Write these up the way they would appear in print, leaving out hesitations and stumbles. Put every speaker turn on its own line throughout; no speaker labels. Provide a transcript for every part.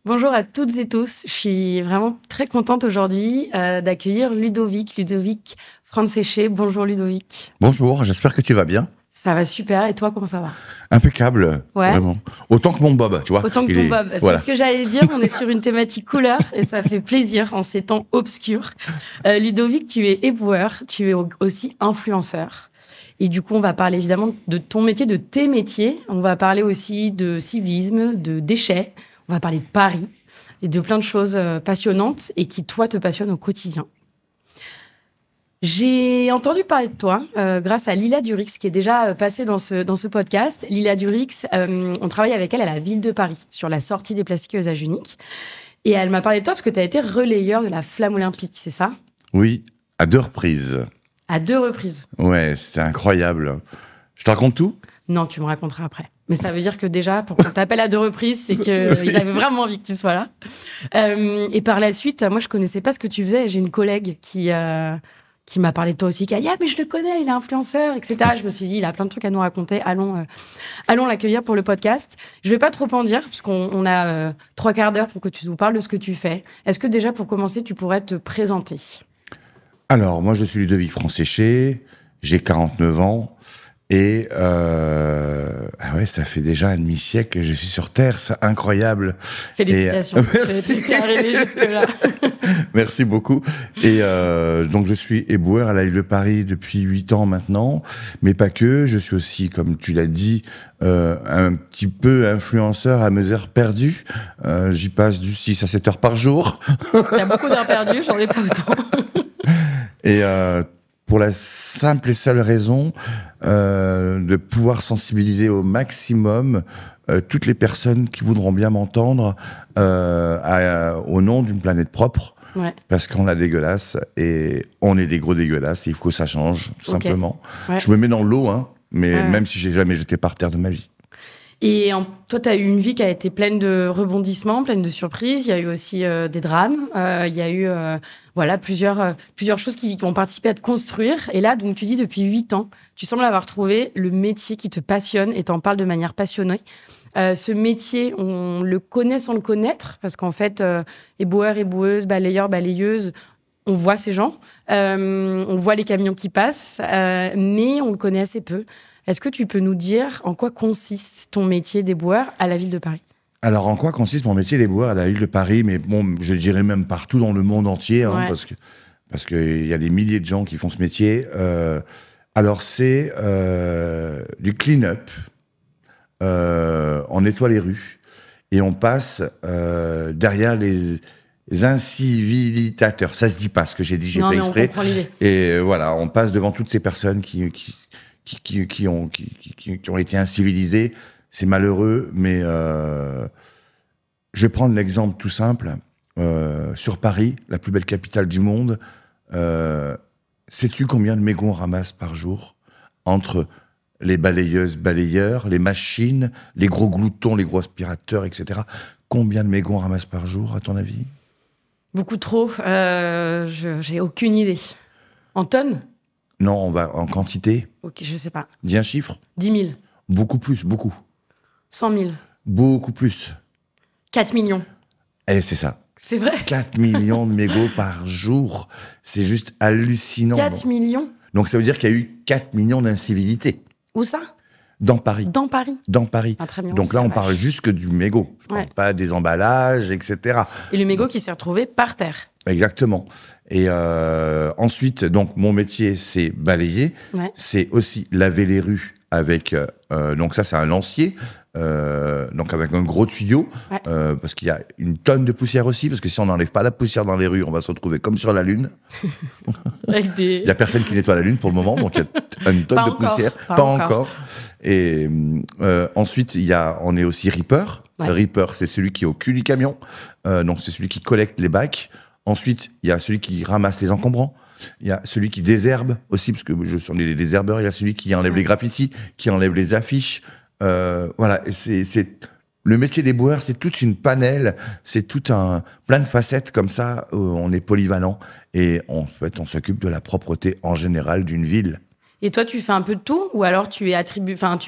Bonjour à toutes et tous. Je suis vraiment très contente aujourd'hui d'accueillir Ludovic Francesche. Bonjour Ludovic.
Bonjour, j'espère que tu vas bien.
Ça va super. Et toi, comment ça va?
Impeccable,
Ouais.
vraiment. Autant que mon Bob, tu vois.
Autant que ton Bob.
Voilà.
C'est ce que j'allais dire. On est sur une thématique couleur et ça fait plaisir en ces temps obscurs. Ludovic, tu es éboueur, tu es aussi influenceur. Et du coup, on va parler évidemment de ton métier, de tes métiers. On va parler aussi de civisme, de déchets. On va parler de Paris et de plein de choses passionnantes et qui, toi, te passionnent au quotidien. J'ai entendu parler de toi grâce à Lila Durix, qui est déjà passée dans ce podcast. Lila Durix, on travaille avec elle à la ville de Paris, sur la sortie des plastiques à usage unique. Et elle m'a parlé de toi parce que tu as été relayeur de la flamme olympique, c'est ça?
Oui, à 2 reprises.
À 2 reprises?
Ouais, c'était incroyable. Je te raconte tout?
Non, tu me raconteras après. Mais ça veut dire que déjà, pour qu'on t'appelle à 2 reprises, c'est qu'ils avaient vraiment envie que tu sois là. Et par la suite, moi, je connaissais pas ce que tu faisais. J'ai une collègue qui m'a parlé de toi aussi, qui a dit « Ah, mais je le connais, il est influenceur, etc. » Je me suis dit, il a plein de trucs à nous raconter. Allons l'accueillir pour le podcast. Je vais pas trop en dire, parce qu'on a 3 quarts d'heure pour que tu nous parles de ce que tu fais. Est-ce que déjà, pour commencer, tu pourrais te présenter?
Alors, moi, je suis Ludovic Francesche, j'ai 49 ans. Et ça fait déjà un demi-siècle que je suis sur Terre, c'est incroyable.
Félicitations, t'es arrivé jusque-là.
Merci beaucoup. Et donc je suis éboueur à la ville de Paris depuis 8 ans maintenant, mais pas que. Je suis aussi, comme tu l'as dit, un petit peu influenceur à mes heures perdues. J'y passe du 6 à 7 heures par jour.
T'as beaucoup d'heures perdues, j'en ai pas autant.
Et pour la simple et seule raison de pouvoir sensibiliser au maximum toutes les personnes qui voudront bien m'entendre au nom d'une planète propre.
Ouais.
Parce qu'on a dégueulasse et on est des gros dégueulasses et il faut que ça change, tout simplement.
Ouais.
Je me mets dans l'eau, mais même si j'ai jamais jeté par terre de ma vie.
Et toi, tu as eu une vie qui a été pleine de rebondissements, pleine de surprises. Il y a eu aussi des drames. Il y a eu plusieurs choses qui ont participé à te construire. Et là, donc, tu dis depuis 8 ans, tu sembles avoir trouvé le métier qui te passionne et t'en parles de manière passionnée. Ce métier, on le connaît sans le connaître, parce qu'en fait, éboueur, éboueuse, balayeur, balayeuse, on voit ces gens, on voit les camions qui passent, mais on le connaît assez peu. Est-ce que tu peux nous dire en quoi consiste ton métier d'éboueur à la ville de Paris?
Alors, en quoi consiste mon métier d'éboueur à la ville de Paris? Mais bon, je dirais même partout dans le monde entier,
Ouais.
parce qu'il y a des milliers de gens qui font ce métier. Alors, c'est du clean-up. On nettoie les rues et on passe derrière les incivilitateurs. Ça se dit pas ce que j'ai dit, j'ai
Non,
fait
mais
exprès.
on comprend l'idée.
Et voilà, on passe devant toutes ces personnes qui ont été incivilisées. C'est malheureux, mais je vais prendre l'exemple tout simple. Sur Paris, la plus belle capitale du monde, sais-tu combien de mégots on ramasse par jour entre les balayeuses, balayeurs, les machines, les gros gloutons, les gros aspirateurs, etc. Combien de mégots on ramasse par jour, à ton avis?
Beaucoup trop. J'ai aucune idée. En tonnes?
Non, on va en quantité.
Ok, je sais pas.
Dis un chiffre.
10 000.
Beaucoup plus, beaucoup.
100 000.
Beaucoup plus.
4 millions.
Et c'est ça.
C'est vrai?
4 millions de mégots par jour. C'est juste hallucinant.
4 millions?
Donc ça veut dire qu'il y a eu 4 millions d'incivilités.
Où ça?
Dans Paris.
Dans Paris?
Dans Paris.
Ah, très bien,
Donc là, on
ça
parle
vache.
juste que du mégot. Je parle pas des emballages, etc.
Et le mégot qui s'est retrouvé par terre.
Exactement. Et ensuite, donc mon métier, c'est balayer.
Ouais.
C'est aussi laver les rues avec. Donc ça, c'est un lancier. Donc avec un gros tuyau,
Ouais.
parce qu'il y a une tonne de poussière aussi, parce que si on n'enlève pas la poussière dans les rues, on va se retrouver comme sur la Lune.
Avec des...
Il y a personne qui nettoie la Lune pour le moment, donc il y a une tonne
Pas
de
encore,
poussière.
pas
Pas
encore.
encore. Et ensuite, on est aussi Reaper.
Ouais.
Reaper, c'est celui qui est au cul du camion. Donc c'est celui qui collecte les bacs. Ensuite, il y a celui qui ramasse les encombrants. Il y a celui qui désherbe aussi, parce que je suis des désherbeurs. Il y a celui qui enlève les graffitis, qui enlève les affiches. Voilà, et c'est le métier d'éboueur, c'est toute une panelle, c'est plein de facettes comme ça. Où on est polyvalent et en fait, on s'occupe de la propreté en général d'une ville.
Et toi, tu fais un peu de tout? Ou alors tu es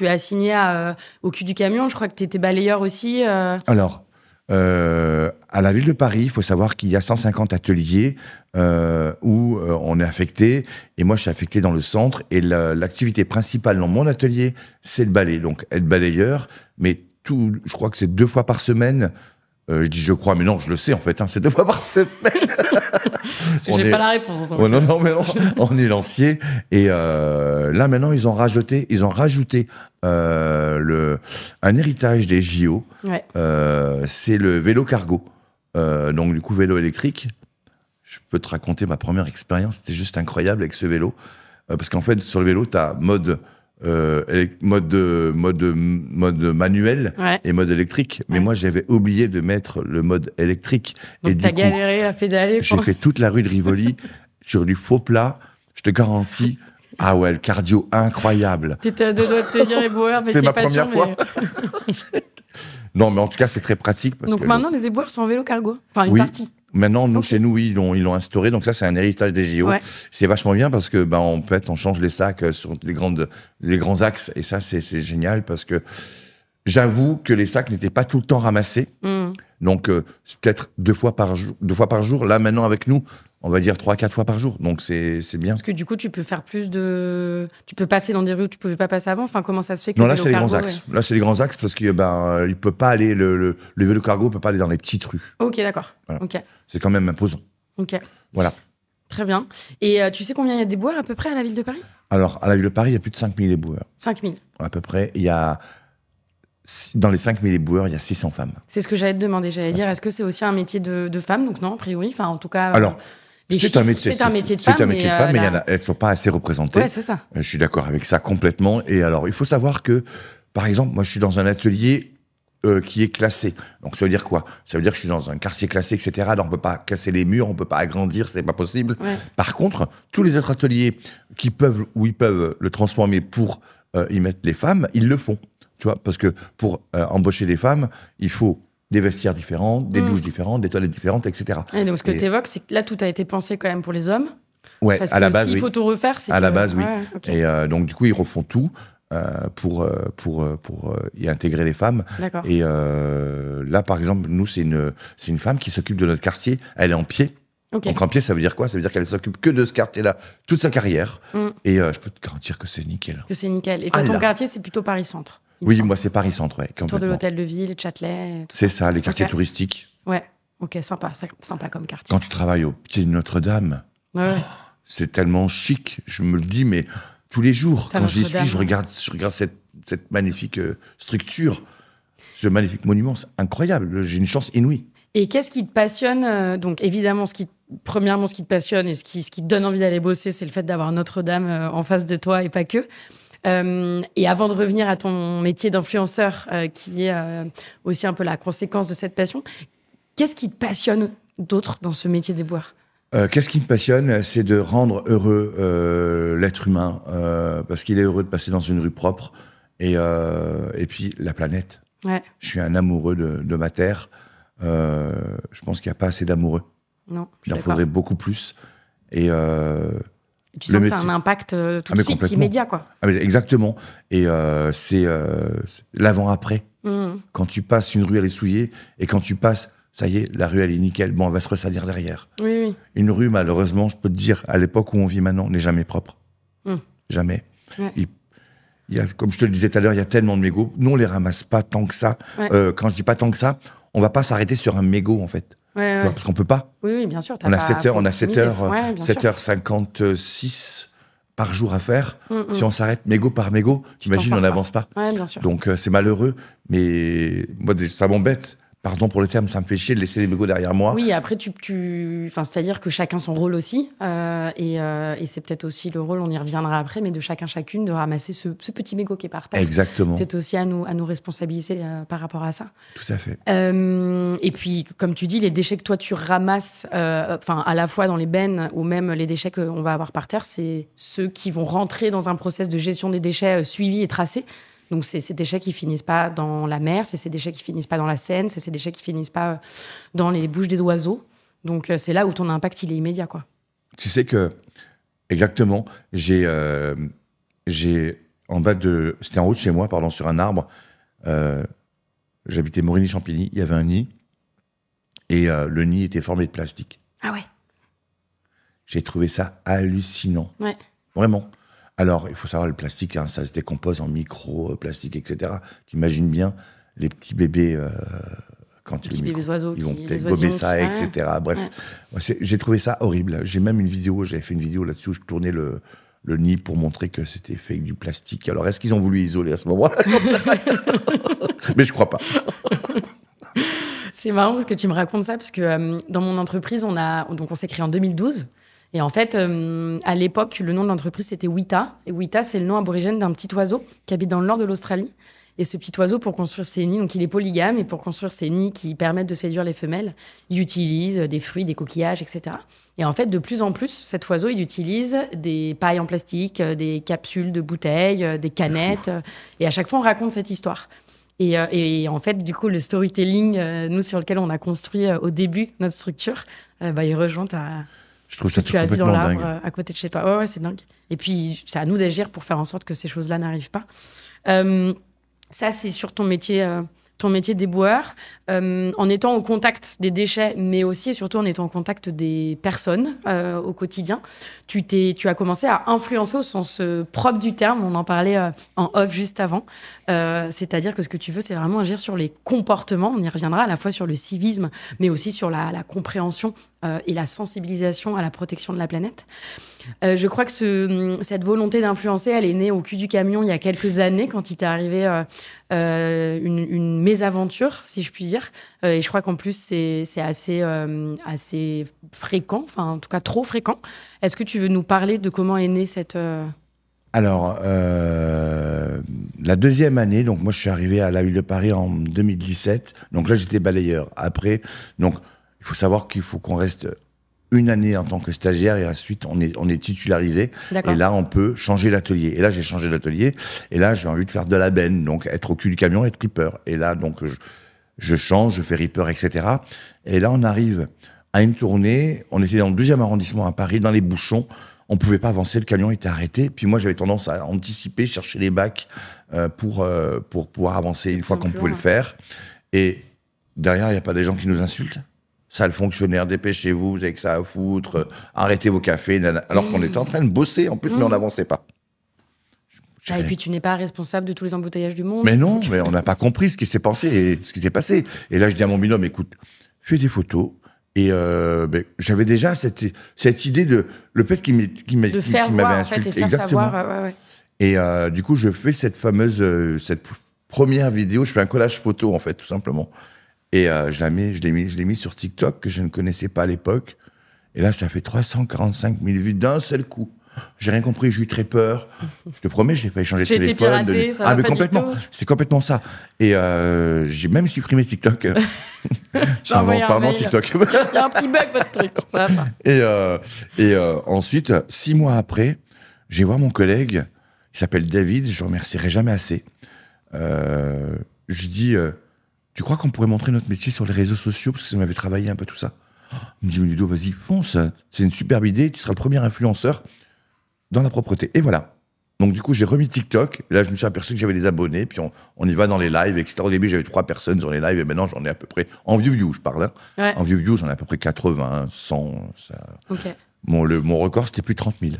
assigné au cul du camion? Je crois que tu étais balayeur aussi.
Alors, À la ville de Paris, il faut savoir qu'il y a 150 ateliers où on est affecté. Et moi, je suis affecté dans le centre. Et l'activité principale dans mon atelier, c'est le balai. Donc, être balayeur. Mais je crois que c'est 2 fois par semaine. Je dis je crois, mais non, je le sais en fait. C'est 2 fois par semaine.
Parce que j'ai pas la réponse. Donc.
Oh, non, mais non. On est lancier. Et là, maintenant, ils ont rajouté un héritage des JO.
Ouais.
C'est le vélo cargo. Donc, du coup, vélo électrique. Je peux te raconter ma première expérience. C'était juste incroyable avec ce vélo. Parce qu'en fait, sur le vélo, tu as mode manuel et mode électrique. Mais moi, j'avais oublié de mettre le mode électrique.
Donc, t'as galéré à pédaler.
J'ai fait toute la rue de Rivoli sur du faux plat. Je te garantis. Ah ouais, le cardio incroyable.
T'étais à 2 doigts de te dire éboueur, mais
c'est ma
pas
première
sûr,
fois. Non, mais en tout cas, c'est très pratique.
Donc maintenant, les éboueurs sont en vélo cargo. Enfin, une partie.
Maintenant, nous, chez nous, oui, ils l'ont instauré. Donc ça, c'est un héritage des JO. Ouais. C'est vachement bien parce que, on change les sacs sur les grands axes. Et ça, c'est génial parce que j'avoue que les sacs n'étaient pas tout le temps ramassés. Donc, c'est peut-être 2 fois par jour. Là, maintenant, avec nous, on va dire 3-4 fois par jour. Donc, c'est bien.
Parce que du coup, tu peux faire plus de... Tu peux passer dans des rues où tu pouvais pas passer avant. Enfin, comment ça se fait que
non, là, c'est les grands axes. Ouais. Là, c'est les grands axes parce que, il peut pas aller, le vélo cargo peut pas aller dans les petites rues.
Ok, d'accord.
Voilà.
Okay.
C'est quand même imposant.
Ok.
Voilà.
Très bien. Et tu sais combien il y a d'éboueurs à peu près à la ville de Paris ?
Alors, à la ville de Paris, il y a plus de 5000 éboueurs.
5000 ?
À peu près. Dans les 5000 éboueurs, il y a 600 femmes.
C'est ce que j'allais te demander. J'allais dire, est-ce que c'est aussi un métier de femme ? Donc non, a priori. Enfin, en tout cas...
Alors, c'est un métier de femme. C'est un métier de femme, mais elles ne sont pas assez représentées.
Ouais, c'est ça.
Je suis d'accord avec ça complètement. Et alors, il faut savoir que, par exemple, moi, je suis dans un atelier qui est classé. Donc, ça veut dire quoi ? Ça veut dire que je suis dans un quartier classé, etc. Donc, on ne peut pas casser les murs, on ne peut pas agrandir, c'est pas possible. Ouais. Par contre, tous les autres ateliers où ils peuvent le transformer pour y mettre les femmes, ils le font. Tu vois, parce que pour embaucher des femmes, il faut des vestiaires différents, des douches différentes, des toilettes différentes, etc.
Et donc, ce que tu évoques, c'est que là, tout a été pensé quand même pour les hommes.
Ouais,
parce
à la
que
base,
s'il faut tout refaire, c'est
à la base, oui.
Ouais, okay.
Et donc, du coup, ils refont tout pour y intégrer les femmes.
D'accord.
Et là, par exemple, nous, c'est une femme qui s'occupe de notre quartier. Elle est en pied. Okay. Donc, en pied, ça veut dire quoi ? Ça veut dire qu'elle s'occupe que de ce quartier-là toute sa carrière. Et je peux te garantir que c'est nickel.
Que c'est nickel. Et toi, ton quartier, c'est plutôt Paris-Centre ?
Oui, moi, c'est Paris-Centre, ouais.
Autour de l'hôtel de ville, Châtelet.
C'est ça, les quartiers touristiques.
Ouais, ok, sympa comme quartier.
Quand tu travailles au pied de Notre-Dame, c'est tellement chic. Je me le dis, mais tous les jours, quand j'y suis, je regarde cette magnifique structure, ce magnifique monument. C'est incroyable. J'ai une chance inouïe.
Et qu'est-ce qui te passionne ? Donc, évidemment, premièrement, ce qui te passionne et ce qui te donne envie d'aller bosser, c'est le fait d'avoir Notre-Dame en face de toi et pas que. Et avant de revenir à ton métier d'influenceur, qui est aussi un peu la conséquence de cette passion, qu'est-ce qui te passionne d'autre dans ce métier d'éboueur ?
Qu'est-ce qui me passionne ? C'est de rendre heureux l'être humain, parce qu'il est heureux de passer dans une rue propre, et puis la planète.
Ouais.
Je suis un amoureux de ma terre. Je pense qu'il n'y a pas assez d'amoureux.
Non,
il en faudrait beaucoup plus. Et
tu sens que tu as un impact tout de suite, immédiat, quoi.
Ah, mais exactement. Et c'est l'avant-après. Quand tu passes, une rue, elle est souillée. Et quand tu passes, ça y est, la rue, elle est nickel. Bon, elle va se ressalir derrière.
Oui.
Une rue, malheureusement, je peux te dire, à l'époque où on vit maintenant, n'est jamais propre. Jamais. Ouais. Comme je te le disais tout à l'heure, il y a tellement de mégots. Nous, on les ramasse pas tant que ça. Ouais. Quand je dis pas tant que ça, on va pas s'arrêter sur un mégot, en fait.
Ouais.
Parce qu'on peut pas.
Oui, bien sûr.
On a 7h56 par jour à faire. Si on s'arrête mégot par mégot, t'imagines, on n'avance pas.
Ouais, bien sûr.
Donc, c'est malheureux. Mais moi, ça m'embête. Pardon pour le terme, ça me fait chier de laisser les mégots derrière moi.
Oui, après, c'est-à-dire que chacun son rôle aussi. Et c'est peut-être aussi le rôle, on y reviendra après, mais de chacune de ramasser ce petit mégot qui est par terre.
Exactement.
Peut-être aussi à nous responsabiliser par rapport à ça.
Tout à fait.
Et puis, comme tu dis, les déchets que toi, tu ramasses, à la fois dans les bennes ou même les déchets qu'on va avoir par terre, c'est ceux qui vont rentrer dans un process de gestion des déchets suivi et tracé. Donc, c'est ces déchets qui finissent pas dans la mer, c'est ces déchets qui finissent pas dans la Seine, c'est ces déchets qui finissent pas dans les bouches des oiseaux. Donc, c'est là où ton impact, il est immédiat, quoi.
Tu sais que, exactement, j'ai en bas c'était en haut de chez moi, sur un arbre, j'habitais Morigny-Champigny, il y avait un nid, Et le nid était formé de plastique.
Ah ouais.
J'ai trouvé ça hallucinant.
Ouais.
Vraiment. Alors, il faut savoir, le plastique, hein, ça se décompose en micro-plastique, etc. Tu imagines bien les petits bébés, quand
Les petits bébés oiseaux
ils vont
qui-
peut-être
les
gober
oisillons
ça,
qui-
etc. Bref, moi, j'ai trouvé ça horrible. J'ai même j'avais fait une vidéo là-dessus où je tournais le nid pour montrer que c'était fait avec du plastique. Alors, est-ce qu'ils ont voulu isoler à ce moment-là? Mais je crois pas.
C'est marrant parce que tu me racontes ça, parce que dans mon entreprise, on s'est créé en 2012. Et en fait, à l'époque, le nom de l'entreprise, c'était Wita. Et Wita, c'est le nom aborigène d'un petit oiseau qui habite dans le nord de l'Australie. Et ce petit oiseau, pour construire ses nids, donc il est polygame, et pour construire ses nids qui permettent de séduire les femelles, il utilise des fruits, des coquillages, etc. Et en fait, de plus en plus, cet oiseau, il utilise des pailles en plastique, des capsules de bouteilles, des canettes. Et à chaque fois, on raconte cette histoire. Et en fait, du coup, le storytelling, nous, sur lequel on a construit au début notre structure, il rejoint
Je trouve
ce
ça
que tu as vu dans
complètement
l'arbre
dingue.
à côté de chez toi. Ouais, c'est dingue. Et puis, c'est à nous d'agir pour faire en sorte que ces choses-là n'arrivent pas. Ça, c'est sur ton métier d'éboueur. En étant au contact des déchets, mais aussi et surtout en étant au contact des personnes au quotidien, tu as commencé à influencer au sens propre du terme. On en parlait en off juste avant. C'est-à-dire que ce que tu veux, c'est vraiment agir sur les comportements. On y reviendra à la fois sur le civisme, mais aussi sur la compréhension et la sensibilisation à la protection de la planète. Je crois que cette volonté d'influencer, elle est née au cul du camion il y a quelques années, quand il t'est arrivé une mésaventure, si je puis dire. Et je crois qu'en plus, c'est assez fréquent, enfin en tout cas trop fréquent. Est-ce que tu veux nous parler de comment est née cette...
Alors, la deuxième année, donc moi je suis arrivé à la ville de Paris en 2017, donc là j'étais balayeur. Après, donc il faut savoir qu'il faut qu'on reste une année en tant que stagiaire et ensuite on est titularisé.
D'accord.
Et là on peut changer l'atelier. Et là j'ai changé d'atelier et là j'ai envie de faire de la benne, donc être au cul du camion, être ripper. Et là donc je change, je fais ripper, etc. Et là on arrive à une tournée, on était dans le 2e arrondissement à Paris, dans les bouchons. On pouvait pas avancer, le camion était arrêté. Puis moi, j'avais tendance à anticiper, chercher les bacs pour pouvoir avancer une fois qu'on pouvait le faire. Et derrière, il n'y a pas des gens qui nous insultent. Sale fonctionnaire, dépêchez-vous, vous avez que ça à foutre, arrêtez vos cafés. Alors qu'on était en train de bosser en plus, mais on n'avançait pas.
Et puis tu n'es pas responsable de tous les embouteillages du monde.
Mais non, mais on n'a pas compris ce qui s'est passé et ce qui s'est passé. Et là, je dis à mon binôme, écoute, fais des photos. Et j'avais déjà cette idée de le fait qu'il
de faire voir, en fait, et faire
exactement.
savoir. Ouais.
Et du coup, je fais cette première vidéo. Je fais un collage photo, en fait, tout simplement. Et je l'ai mis sur TikTok, que je ne connaissais pas à l'époque. Et là, ça fait 345 000 vues d'un seul coup. J'ai rien compris, j'ai eu très peur. Je te promets, je n'ai pas échangé de téléphone.
J'ai été piraté, ça va
mais
pas
complètement.
du tout.
C'est complètement ça. Et j'ai même supprimé TikTok. Pardon, TikTok.
Il y a un petit bug, votre truc. Ça va pas.
Et ensuite, 6 mois après, je vais voir mon collègue, il s'appelle David, je le remercierai jamais assez. Je dis, tu crois qu'on pourrait montrer notre métier sur les réseaux sociaux, parce que ça m'avait travaillé un peu tout ça. Il me dit, mais Ludo, vas-y, fonce, c'est une superbe idée, tu seras le premier influenceur dans la propreté. Et voilà. Donc du coup, j'ai remis TikTok. Et là, je me suis aperçu que j'avais des abonnés. Puis on y va dans les lives, etc. Au début, j'avais 3 personnes sur les lives. Et maintenant, j'en ai à peu près... En view, je parle. Hein.
Ouais.
En view, j'en ai à peu près 80, 100. Ça...
Ok.
Mon record, c'était plus de 30 000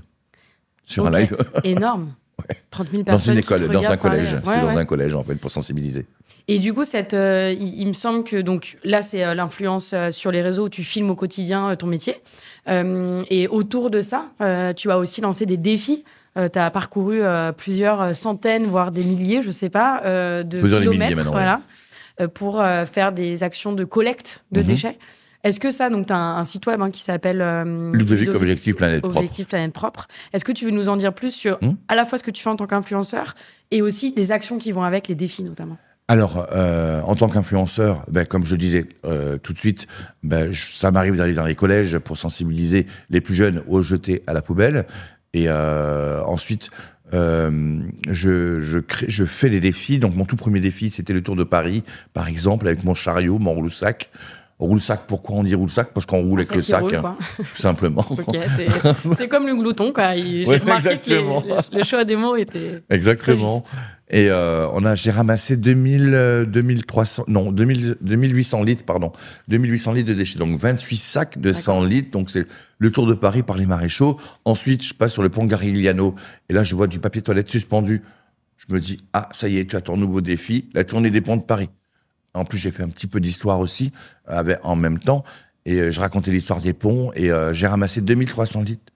sur un live.
Énorme.
Ouais.
30 000
Dans
personnes
une école,
qui te
dans un
regardent parler.
collège.
Ouais,
C'était dans
ouais.
un collège, en fait, pour sensibiliser.
Et du coup, il me semble que donc, là, c'est l'influence sur les réseaux où tu filmes au quotidien ton métier. Et autour de ça, tu as aussi lancé des défis. Tu as parcouru plusieurs centaines, voire des milliers, je sais pas, de kilomètres, voilà, pour faire des actions de collecte de déchets. Est-ce que ça, donc tu as un site web qui s'appelle
Ludovic Objectif Planète Propre.
Objectif Planète Propre. Est-ce que tu veux nous en dire plus sur à la fois ce que tu fais en tant qu'influenceur et aussi les actions qui vont avec, les défis notamment?
Alors, en tant qu'influenceur, comme je le disais tout de suite, ça m'arrive d'aller dans les collèges pour sensibiliser les plus jeunes au jeter à la poubelle. Et ensuite, je fais des défis. Donc, mon tout premier défi, c'était le Tour de Paris, par exemple, avec mon chariot, mon roule-sac. Roule-sac, pourquoi on dit roule-sac? Parce qu'on roule avec le sac,
roule,
tout simplement.
Ok, c'est comme le glouton, quoi. J'ai remarqué que le choix des mots était
exactement. Et j'ai ramassé 2800 litres, pardon. 2800 litres de déchets. Donc 28 sacs de 100 litres. Donc c'est le Tour de Paris par les maréchaux. Ensuite, je passe sur le pont Garigliano. Et là, je vois du papier toilette suspendu. Je me dis, ah, ça y est, tu as ton nouveau défi, la tournée des ponts de Paris. En plus, j'ai fait un petit peu d'histoire aussi, en même temps. Et je racontais l'histoire des ponts. Et j'ai ramassé 2300 litres.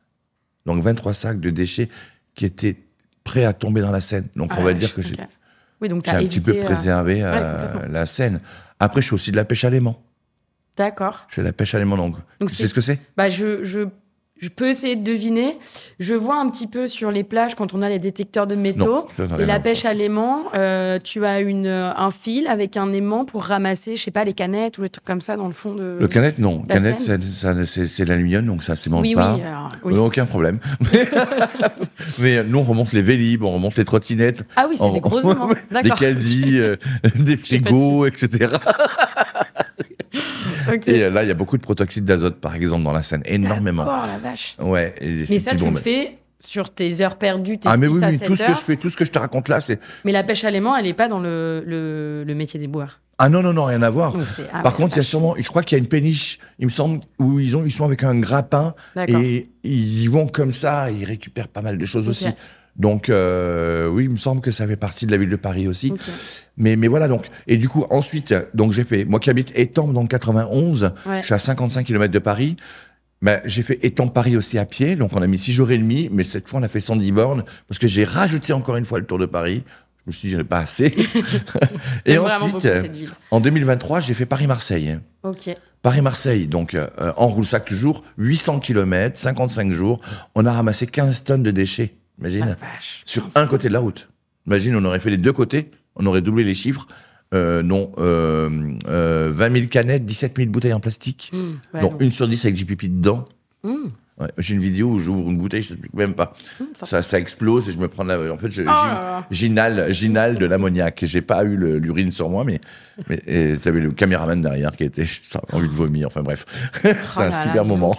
Donc 23 sacs de déchets qui étaient prêts à tomber dans la Seine. Donc on va dire que j'ai un petit peu préservé la Seine. Après, je fais aussi de la pêche à l'aimant.
D'accord.
Je fais de la pêche à l'aimant. Donc tu sais ce que c'est?
Je peux essayer de deviner. Je vois un petit peu sur les plages quand on a les détecteurs de métaux. Non, et la pêche à l'aimant, tu as un fil avec un aimant pour ramasser, je sais pas, les canettes ou les trucs comme ça dans le fond de.
Le canette, non. Canette, c'est l'aluminium, donc ça s'émonte pas. Oui. Aucun problème. Mais nous, on remonte les Vélib, on remonte les trottinettes.
Ah oui, c'est des gros aimants.
Des quasi, des frigos, etc. Okay. Et là, il y a beaucoup de protoxyde d'azote, par exemple, dans la Seine. Énormément.
D'accord, la vache.
Ouais.
Mais ça, tu le fais sur tes heures perdues, tes 6
mais oui,
à 7
tout ce
heures.
que je fais, tout ce que je te raconte là, c'est...
Mais la pêche à l'aimant, elle n'est pas dans le métier des boueurs.
Ah non, rien à voir. Par contre, il y a sûrement... Je crois qu'il y a une péniche, il me semble, où ils sont avec un grappin. Et ils vont comme ça, ils récupèrent pas mal de choses aussi. Donc, oui, il me semble que ça fait partie de la ville de Paris aussi. Okay. Mais voilà, donc. Et du coup, ensuite, donc j'ai fait, moi qui habite Étampes dans le 91, je suis à 55 km de Paris. J'ai fait Étampes-Paris aussi à pied, donc on a mis 6 jours et demi, mais cette fois on a fait 110 bornes, parce que j'ai rajouté encore une fois le Tour de Paris. Je me suis dit, j'en ai pas assez. Et ensuite, en 2023, j'ai fait Paris-Marseille.
Ok.
Paris-Marseille, donc en roule-sac toujours, 800 km, 55 jours. On a ramassé 15 tonnes de déchets. Imagine, sur un côté de la route. Imagine, on aurait fait les deux côtés, on aurait doublé les chiffres. 20 000 canettes, 17 000 bouteilles en plastique. Donc, 1 sur 10 avec du pipi dedans. Ouais, j'ai une vidéo où j'ouvre une bouteille, je ne sais même pas. Ça explose et je me prends en fait, j'inhale de l'ammoniac. J'ai pas eu l'urine sur moi, mais t'avais le caméraman derrière qui était envie de vomir. Enfin bref, c'est un super moment.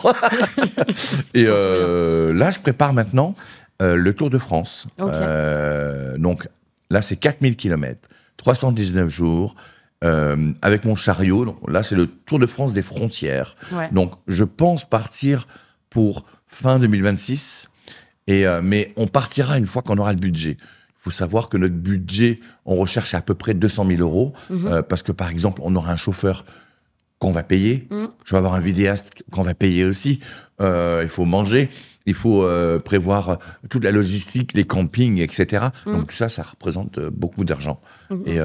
Et là, je prépare maintenant le Tour de France. Okay. Donc là, c'est 4000 km, 319 jours. Avec mon chariot. Donc, là, c'est le Tour de France des frontières. Ouais. Donc, je pense partir pour fin 2026. Mais on partira une fois qu'on aura le budget. Il faut savoir que notre budget, on recherche à peu près 200 000 euros. Parce que, par exemple, on aura un chauffeur qu'on va payer. Je vais avoir un vidéaste qu'on va payer aussi. Il faut manger. Il faut prévoir toute la logistique, les campings, etc. Donc tout ça, ça représente beaucoup d'argent.
Et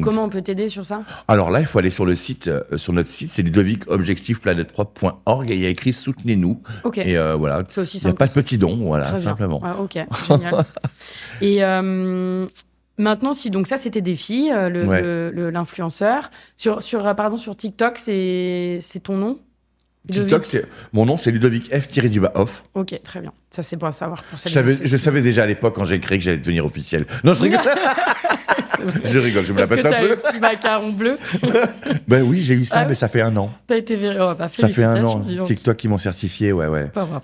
comment on peut t'aider sur ça?
Alors là, il faut aller sur le site, sur notre site, c'est ludovicobjectifplanète3.org et il y a écrit soutenez-nous.
Okay.
Et voilà,
c'est aussi
il n'y a pas de petit don, voilà,
très
simplement.
Ah, ok, génial. Et maintenant, donc ça, c'était des filles, l'influenceur. Sur TikTok, c'est ton nom?
TikTok, mon nom, c'est Ludovic F-off.
Ok, très bien. Ça, c'est pour savoir.
Je savais déjà à l'époque, quand j'ai créé, que j'allais devenir officiel. Non, je rigole. Je rigole, je me la pète un peu.
Est-ce que t'as le petit macaron bleu?
Ben oui, j'ai eu ça, mais ça fait 1 an.
T'as été
ça fait 1 an. TikTok, ils m'ont certifié, ouais.
Pas vrai.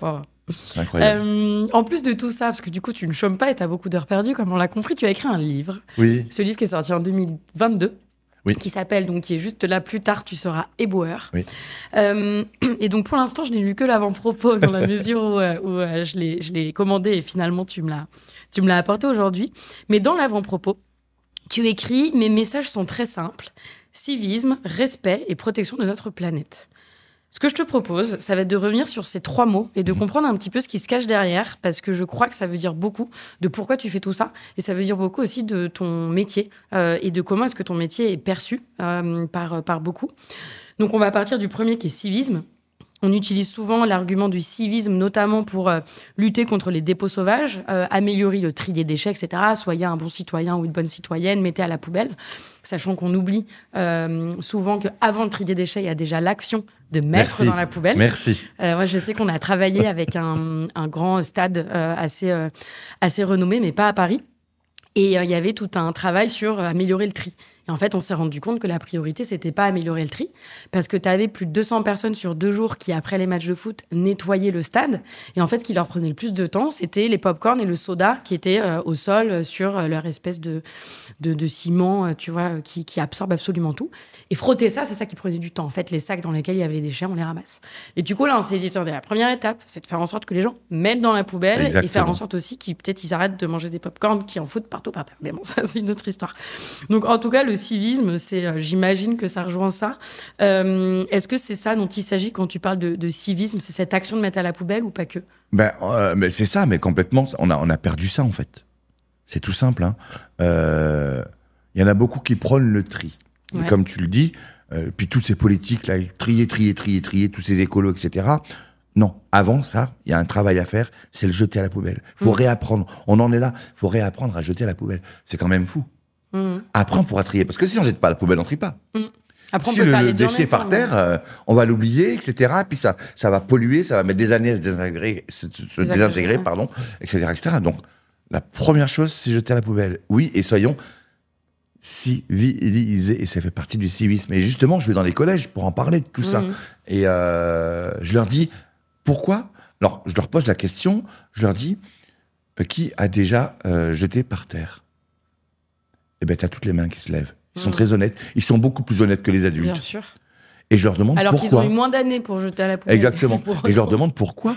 Incroyable.
En plus de tout ça, parce que du coup, tu ne chômes pas et t'as beaucoup d'heures perdues, comme on l'a compris, tu as écrit un livre.
Oui.
Ce livre qui est sorti en 2022.
Oui.
Qui s'appelle, donc, qui est juste là, plus tard, tu seras éboueur.
Oui.
Et donc, pour l'instant, je n'ai lu que l'avant-propos, dans la mesure où je l'ai commandé et finalement, tu me l'as apporté aujourd'hui. Mais dans l'avant-propos, tu écris « Mes messages sont très simples. Civisme, respect et protection de notre planète. » Ce que je te propose, ça va être de revenir sur ces 3 mots et de comprendre un petit peu ce qui se cache derrière, parce que je crois que ça veut dire beaucoup de pourquoi tu fais tout ça, et ça veut dire beaucoup aussi de ton métier et de comment est-ce que ton métier est perçu par beaucoup. Donc on va partir du premier qui est civisme. On utilise souvent l'argument du civisme, notamment pour lutter contre les dépôts sauvages, améliorer le tri des déchets, etc. Soyez un bon citoyen ou une bonne citoyenne, mettez à la poubelle. Sachant qu'on oublie souvent qu'avant le tri des déchets, il y a déjà l'action de mettre dans la poubelle.
Merci.
Moi, je sais qu'on a travaillé avec un grand stade assez renommé, mais pas à Paris. Et il y avait tout un travail sur améliorer le tri. Et en fait, on s'est rendu compte que la priorité, c'était pas améliorer le tri, parce que tu avais plus de 200 personnes sur 2 jours qui, après les matchs de foot, nettoyaient le stade. Et en fait, ce qui leur prenait le plus de temps, c'était les pop-corn et le soda qui étaient au sol sur leur espèce de ciment, tu vois, qui absorbe absolument tout. Et frotter ça, c'est ça qui prenait du temps. En fait, les sacs dans lesquels il y avait les déchets, on les ramasse. Et du coup, là, on s'est dit, la première étape, c'est de faire en sorte que les gens mettent dans la poubelle.
Exactement.
Et faire en sorte aussi qu'ils peut-être ils arrêtent de manger des pop-corn qui en foutent partout par terre. Mais bon, ça, c'est une autre histoire. Donc, en tout cas, le civisme, j'imagine que ça rejoint ça. Est-ce que c'est ça dont il s'agit quand tu parles de civisme? C'est cette action de mettre à la poubelle ou pas que?
Mais c'est ça, mais complètement, on a perdu ça, en fait. C'est tout simple. Il y en a beaucoup qui prônent le tri. Ouais. Comme tu le dis, puis toutes ces politiques-là, trier, tous ces écolos, etc. Non, avant ça, il y a un travail à faire, c'est le jeter à la poubelle. Il faut réapprendre. On en est là, il faut réapprendre à jeter à la poubelle. C'est quand même fou. Après, on pourra trier. Parce que si on ne jette pas à la poubelle, on ne trie pas.
Après,
si le déchet par terre, on va l'oublier, etc. Puis ça va polluer, ça va mettre des années à se désintégrer, etc. Donc, la première chose, c'est jeter à la poubelle. Oui, et soyons civilisés. Et ça fait partie du civisme. Et justement, je vais dans les collèges pour en parler de tout ça. Et je leur dis, pourquoi? Alors, je leur pose la question, je leur dis, qui a déjà jeté par terre? Eh bien, t'as toutes les mains qui se lèvent. Ils sont très honnêtes. Ils sont beaucoup plus honnêtes que les adultes.
Bien sûr.
Et je leur demande pourquoi.
Alors qu'ils ont eu moins d'années pour jeter à la poubelle.
Exactement. Et je leur demande pourquoi.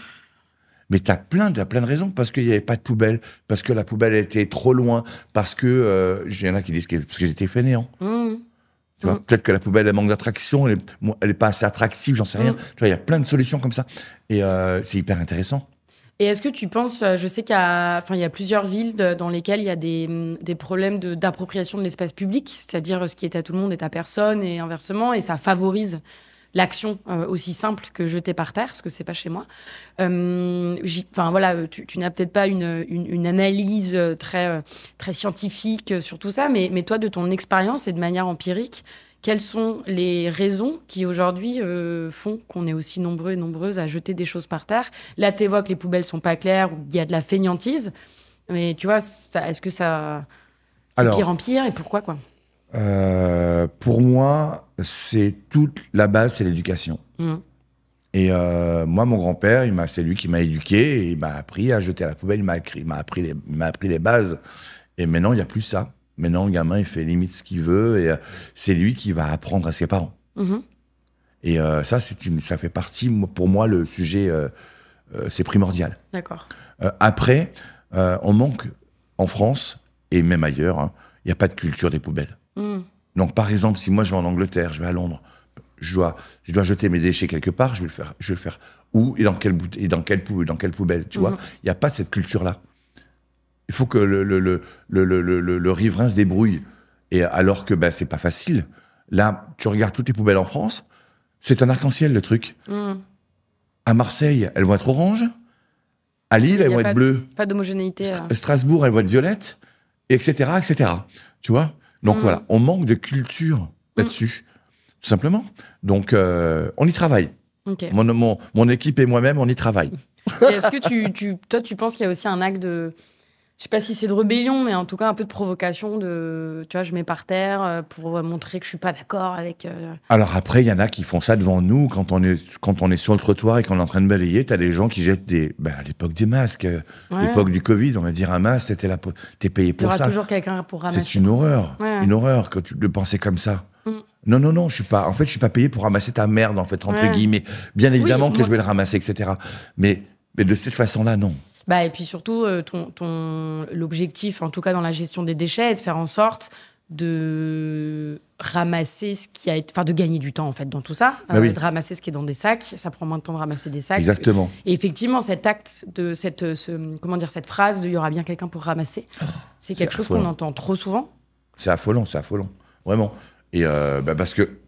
Mais t'as plein de raisons. Parce qu'il n'y avait pas de poubelle, parce que la poubelle était trop loin, parce que... il y en a qui disent que parce que j'étais fainéant. Tu vois, peut-être que la poubelle, elle manque d'attraction, elle est pas assez attractive, j'en sais rien. Tu vois, il y a plein de solutions comme ça. Et c'est hyper intéressant.
Et est-ce que tu penses, je sais qu'il y a plusieurs villes dans lesquelles il y a des problèmes d'appropriation de l'espace public, c'est-à-dire ce qui est à tout le monde est à personne et inversement, et ça favorise l'action aussi simple que jeter par terre, parce que c'est pas chez moi. Voilà, tu n'as peut-être pas une analyse très scientifique sur tout ça, mais toi, de ton expérience et de manière empirique, quelles sont les raisons qui aujourd'hui font qu'on est aussi nombreux et nombreuses à jeter des choses par terre? Là, tu évoques les poubelles sont pas claires, ou il y a de la fainéantise, mais tu vois, est-ce que ça c'est pire en pire et pourquoi quoi?
Pour moi, c'est toute la base, c'est l'éducation. Et moi, mon grand-père, c'est lui qui m'a éduqué et il m'a appris à jeter à la poubelle. Il m'a appris les bases. Et maintenant, il n'y a plus ça. Maintenant, le gamin, il fait limite ce qu'il veut et c'est lui qui va apprendre à ses parents. Et ça fait partie, pour moi, le sujet, c'est primordial.
D'accord.
Après, on manque en France et même ailleurs, il n'y a pas de culture des poubelles. Donc, par exemple, si moi je vais en Angleterre, je vais à Londres, je dois jeter mes déchets quelque part, je vais le faire. Où et dans quelle poubelle, tu vois? Il n'y a pas cette culture-là. Il faut que le riverain se débrouille. Et alors que c'est pas facile. Là, tu regardes toutes les poubelles en France, c'est un arc-en-ciel le truc. À Marseille, elles vont être oranges. À Lille, elles vont être bleues.
Pas d'homogénéité.
Strasbourg, elles vont être violettes, etc., etc. Tu vois? Donc voilà, on manque de culture là-dessus, tout simplement. Donc, on y travaille.
Okay.
Mon équipe et moi-même, on y travaille.
Et est-ce que toi, tu penses qu'il y a aussi un acte de... Je sais pas si c'est de rébellion, mais en tout cas un peu de provocation tu vois, je mets par terre pour montrer que je suis pas d'accord avec...
Alors après, il y en a qui font ça devant nous, quand on est sur le trottoir et qu'on est en train de balayer, t'as des gens qui jettent à l'époque des masques, l'époque du Covid, on va dire un masque, t'es payé pour ça.
Il y aura toujours quelqu'un pour ramasser.
C'est une horreur, une horreur que tu le pensais comme ça. Non, je suis pas payé pour ramasser ta merde, en fait, entre guillemets. Bien évidemment que je vais le ramasser, etc. Mais de cette façon-là, non.
Et puis surtout, l'objectif, en tout cas dans la gestion des déchets, est de faire en sorte de ramasser ce qui a été... Enfin, de gagner du temps, en fait, dans tout ça. De ramasser ce qui est dans des sacs. Ça prend moins de temps de ramasser des sacs.
Exactement.
Et effectivement, cet acte, cette phrase de « il y aura bien quelqu'un pour ramasser », c'est quelque chose qu'on entend trop souvent.
C'est affolant. Vraiment. Et parce que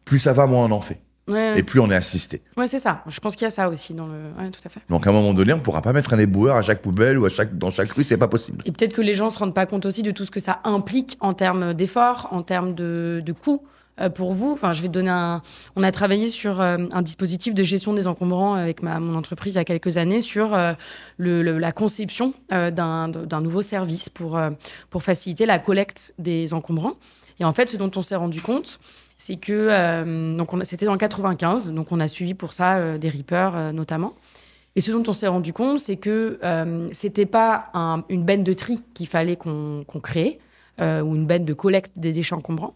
plus ça va, moins on en fait. Et plus on est assisté.
Ouais, c'est ça. Je pense qu'il y a ça aussi dans le... Ouais, tout à fait.
Donc, à un moment donné, on ne pourra pas mettre un éboueur à chaque poubelle ou dans chaque rue, c'est pas possible.
Et peut-être que les gens ne se rendent pas compte aussi de tout ce que ça implique en termes d'efforts, en termes de coûts. pour vous. Enfin, je vais te donner on a travaillé sur un dispositif de gestion des encombrants avec mon entreprise il y a quelques années sur la conception d'un nouveau service pour faciliter la collecte des encombrants. Et en fait, ce dont on s'est rendu compte, c'est que c'était dans le 95, donc on a suivi pour ça des rippers notamment. Et ce dont on s'est rendu compte, c'est que c'était pas une benne de tri qu'il fallait qu'on crée ou une benne de collecte des déchets encombrants,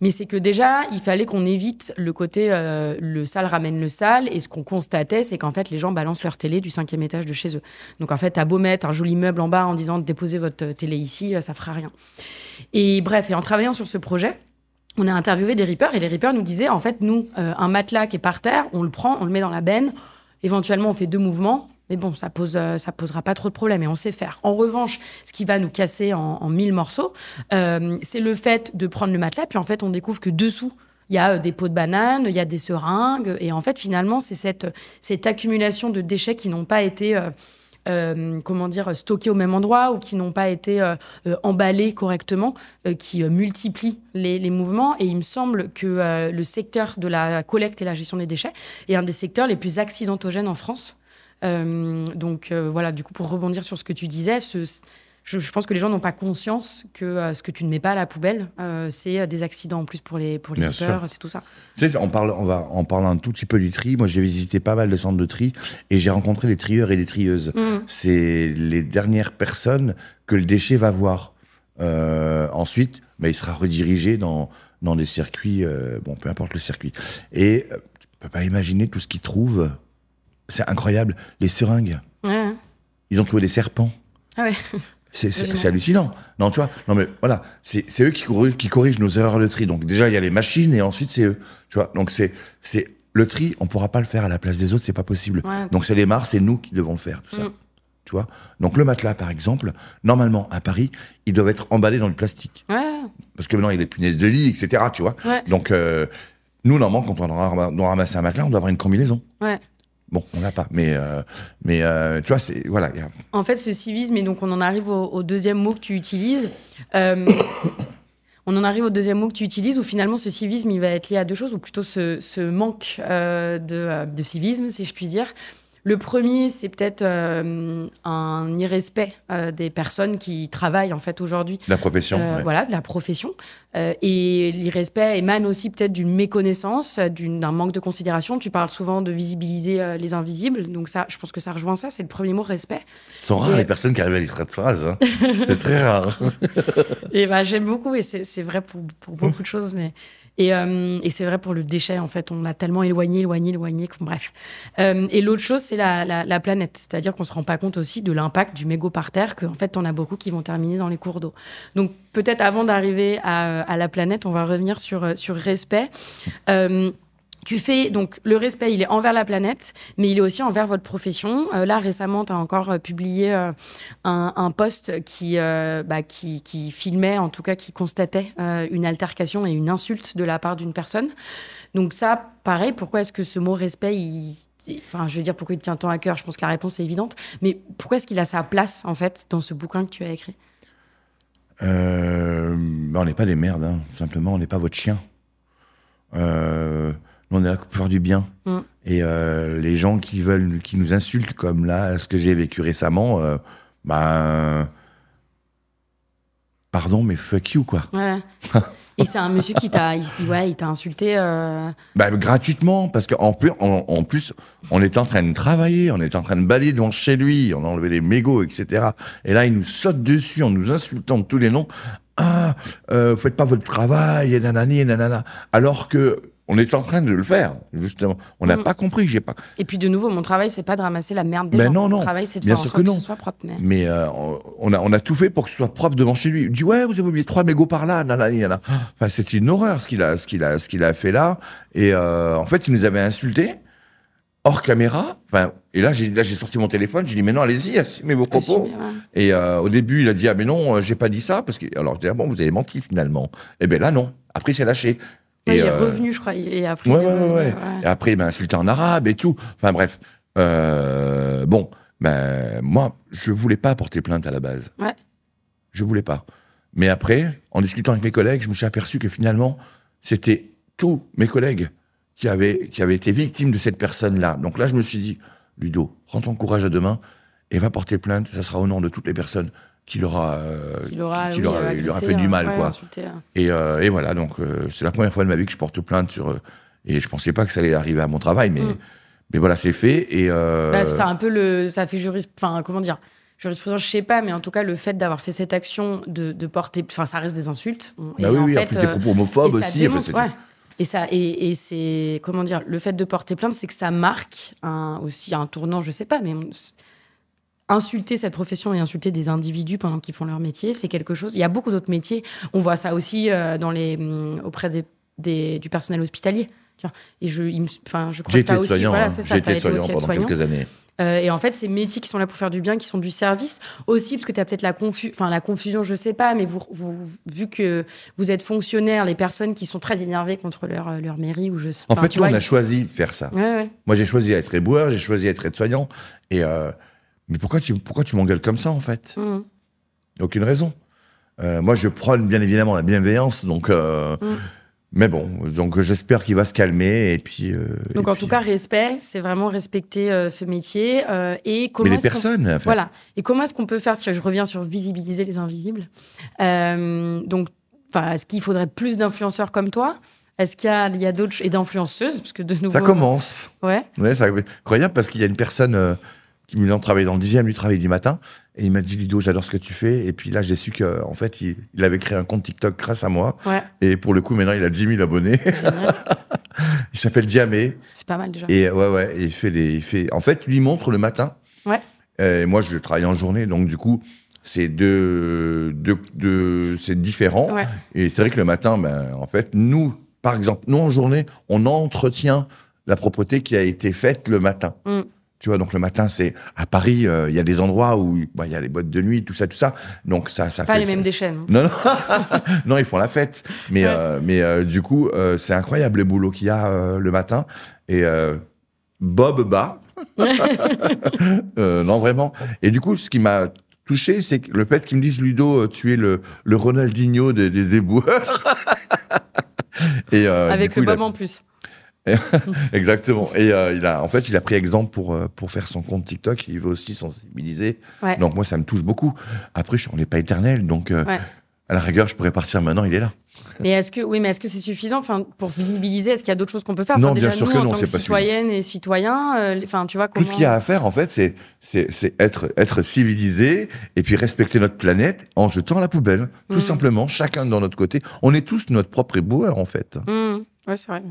mais c'est que déjà il fallait qu'on évite le côté le sale ramène le sale. Et ce qu'on constatait, c'est qu'en fait les gens balancent leur télé du 5e étage de chez eux. Donc en fait, t'as beau mettre un joli meuble en bas en disant déposez votre télé ici, ça fera rien. Et bref, et en travaillant sur ce projet, on a interviewé des rippers et les rippers nous disaient, en fait, nous, un matelas qui est par terre, on le prend, on le met dans la benne, éventuellement on fait 2 mouvements, mais bon, ça posera pas trop de problèmes et on sait faire. En revanche, ce qui va nous casser en 1000 morceaux, c'est le fait de prendre le matelas, puis en fait, on découvre que dessous, il y a des pots de bananes, il y a des seringues, et en fait, finalement, c'est cette accumulation de déchets qui n'ont pas été... stockés au même endroit ou qui n'ont pas été emballés correctement, qui multiplient les mouvements. Et il me semble que le secteur de la collecte et la gestion des déchets est un des secteurs les plus accidentogènes en France. Voilà, du coup, pour rebondir sur ce que tu disais, je pense que les gens n'ont pas conscience que ce que tu ne mets pas à la poubelle, c'est des accidents en plus pour les rippers, c'est tout ça.
Tu sais, en parlant un tout petit peu du tri, moi j'ai visité pas mal de centres de tri et j'ai rencontré des trieurs et des trieuses. C'est les dernières personnes que le déchet va voir. Ensuite, il sera redirigé dans des circuits, peu importe le circuit. Et tu peux pas imaginer tout ce qu'ils trouvent. C'est incroyable. Les seringues.
Ouais.
Ils ont trouvé des serpents.
Ah ouais.
C'est hallucinant. Non, tu vois. Non, mais voilà. C'est eux qui corrigent nos erreurs de tri. Donc, déjà, il y a les machines et ensuite, c'est eux. Tu vois. Donc, c'est le tri, on pourra pas le faire à la place des autres, c'est pas possible.
Ouais.
Donc, c'est les mares, c'est nous qui devons le faire, tout ça. Tu vois. Donc, le matelas, par exemple, normalement, à Paris, il doit être emballé dans le plastique.
Ouais.
Parce que maintenant, il y a des punaises de lit, etc., tu vois.
Ouais.
Donc, nous, normalement, quand on doit ramasser un matelas, on doit avoir une combinaison.
Ouais.
Bon, on l'a pas, mais tu vois, c'est voilà.
En fait, ce civisme, et donc on en arrive au deuxième mot que tu utilises. On en arrive au deuxième mot que tu utilises, où finalement ce civisme, il va être lié à 2 choses, ou plutôt ce manque de civisme, si je puis dire. Le premier, c'est peut-être un irrespect des personnes qui travaillent en fait aujourd'hui.
De la profession. Ouais.
Voilà, de la profession. Et l'irrespect émane aussi peut-être d'une méconnaissance, d'un manque de considération. Tu parles souvent de visibiliser les invisibles. Donc ça, je pense que ça rejoint ça. C'est le premier mot, respect.
Sont rares les personnes qui arrivent à lire cette phrase. Hein. C'est très rare.
Et j'aime beaucoup, et c'est vrai pour beaucoup de choses, mais... Et c'est vrai pour le déchet, en fait. On l'a tellement éloigné. Bref. Et l'autre chose, c'est la planète. C'est-à-dire qu'on ne se rend pas compte aussi de l'impact du mégot par terre, qu'en fait, on a beaucoup qui vont terminer dans les cours d'eau. Donc, peut-être avant d'arriver à la planète, on va revenir sur respect. Donc, le respect, il est envers la planète, mais il est aussi envers votre profession. Là, récemment, tu as encore publié un post qui filmait, en tout cas, qui constatait une altercation et une insulte de la part d'une personne. Donc ça, pareil, pourquoi est-ce que ce mot respect, pourquoi il te tient tant à cœur? Je pense que la réponse est évidente. Mais pourquoi est-ce qu'il a sa place, en fait, dans ce bouquin que tu as écrit?
On n'est pas des merdes, hein. Tout simplement, on n'est pas votre chien. On est là pour faire du bien. Et les gens qui nous insultent, comme là, ce que j'ai vécu récemment, pardon, mais fuck you, quoi.
Ouais. Et c'est un monsieur il t'a insulté.
Gratuitement, parce qu'en plus, on était en train de travailler, on était en train de balayer devant chez lui, on a enlevé les mégots, etc. Et là, il nous saute dessus en nous insultant de tous les noms. Faites pas votre travail, et nanani, et nanana. Alors que on est en train de le faire, justement. On n'a pas compris,
Et puis de nouveau, mon travail, c'est pas de ramasser la merde des gens.
Non.
Mon travail, c'est de faire en sorte que ce soit propre.
Mais on a tout fait pour que ce soit propre devant chez lui. Il dit ouais, vous avez oublié 3 mégots par là, nanani. Enfin, c'est une horreur ce qu'il a fait là. Et en fait, il nous avait insultés hors caméra. Enfin, et là, j'ai sorti mon téléphone. J'ai dit mais non, allez-y, assumez vos propos. Et au début, il a dit ah mais non, j'ai pas dit ça parce que alors je dis ah bon, vous avez menti finalement. Et ben là non. Après, il s'est lâché.
Il est revenu, je crois. Et après,
ouais. Et après, il m'a insulté en arabe et tout. Enfin, bref. Moi, je voulais pas porter plainte à la base.
Ouais.
Je voulais pas. Mais après, en discutant avec mes collègues, je me suis aperçu que finalement, c'était tous mes collègues qui avaient été victimes de cette personne-là. Donc là, je me suis dit, Ludo, prends ton courage à deux mains et va porter plainte. Ça sera au nom de toutes les personnes qui leur a fait du mal, quoi.
Insulté, hein.
Et voilà, donc c'est la première fois de ma vie que je porte plainte sur... et je pensais pas que ça allait arriver à mon travail, mais voilà, c'est fait. Et
c'est un peu ça fait jurisprudence, je sais pas, mais en tout cas, le fait d'avoir fait cette action de porter... Enfin, ça reste des insultes.
Bah oui, en plus des propos homophobes aussi.
Et c'est... Comment dire? Le fait de porter plainte, c'est que ça marque aussi un tournant, je sais pas, mais... Insulter cette profession et insulter des individus pendant qu'ils font leur métier, c'est quelque chose... Il y a beaucoup d'autres métiers. On voit ça aussi auprès du personnel hospitalier. Et je crois
j'ai
que tu as aussi... Voilà, c'est ça,
j'ai été aide-soignant pendant quelques années.
Et en fait, ces métiers qui sont là pour faire du bien, qui sont du service, aussi, parce que tu as peut-être la confusion, je sais pas, mais vu que vous êtes fonctionnaire, les personnes qui sont très énervées contre leur mairie, ou
En fait, on a choisi de faire ça.
Ouais.
Moi, j'ai choisi d'être éboueur, j'ai choisi d'être aide-soignant. Mais pourquoi tu m'engueules comme ça, en fait? Aucune raison. Moi, je prône bien évidemment la bienveillance, donc... Mais bon, donc j'espère qu'il va se calmer et puis...
donc en tout cas, respect, c'est vraiment respecter ce métier. Et comment
mais les personnes, en fait.
Voilà. Et comment est-ce qu'on peut faire, si je reviens sur visibiliser les invisibles, donc, est-ce qu'il faudrait plus d'influenceurs comme toi? Est-ce qu'il y a d'autres... Et d'influenceuses, parce que de nouveau...
Ça commence.
Ouais,
c'est incroyable parce qu'il y a une personne qui me l'a travaillé dans le 10e du travail du matin. Et il m'a dit, Ludo, j'adore ce que tu fais. Et puis là, j'ai su qu'en fait, il avait créé un compte TikTok grâce à moi.
Ouais.
Et pour le coup, maintenant, il a 10 000 abonnés. Il s'appelle Diamé.
C'est pas mal déjà.
Et et en fait, lui montre le matin.
Ouais.
Et moi, je travaille en journée. Donc, du coup, c'est c'est différent.
Ouais.
Et c'est vrai que le matin, en fait, nous, par exemple, nous, en journée, on entretient la propreté qui a été faite le matin. Tu vois, donc le matin, c'est à Paris, il y a des endroits où il y a les boîtes de nuit, tout ça. Donc ça
c'est pas
fait
les mêmes déchets.
Non, non, ils font la fête. Mais du coup, c'est incroyable le boulot qu'il y a le matin. Et Bob bas. Non, vraiment. Et du coup, ce qui m'a touché, c'est le fait qu'ils me disent, Ludo, tu es le Ronaldinho des éboueurs. Et
avec
coup,
le Bob en plus.
Exactement. Et il a pris exemple pour faire son compte TikTok. Il veut aussi sensibiliser.
Ouais.
Donc moi, ça me touche beaucoup. Après, on n'est pas éternel, donc à la rigueur, je pourrais partir maintenant. Il est là.
Mais est-ce que c'est suffisant, pour visibiliser? Est-ce qu'il y a d'autres choses qu'on peut faire?
Non,
déjà,
bien sûr
nous,
que
en
non,
tant
c'est
que
pas
citoyennes et citoyens, tu vois comment...
Tout ce qu'il y a à faire, en fait, c'est être civilisé et puis respecter notre planète en jetant à la poubelle. Tout simplement, chacun de notre côté. On est tous notre propre éboueur, en fait.
Ouais, c'est vrai.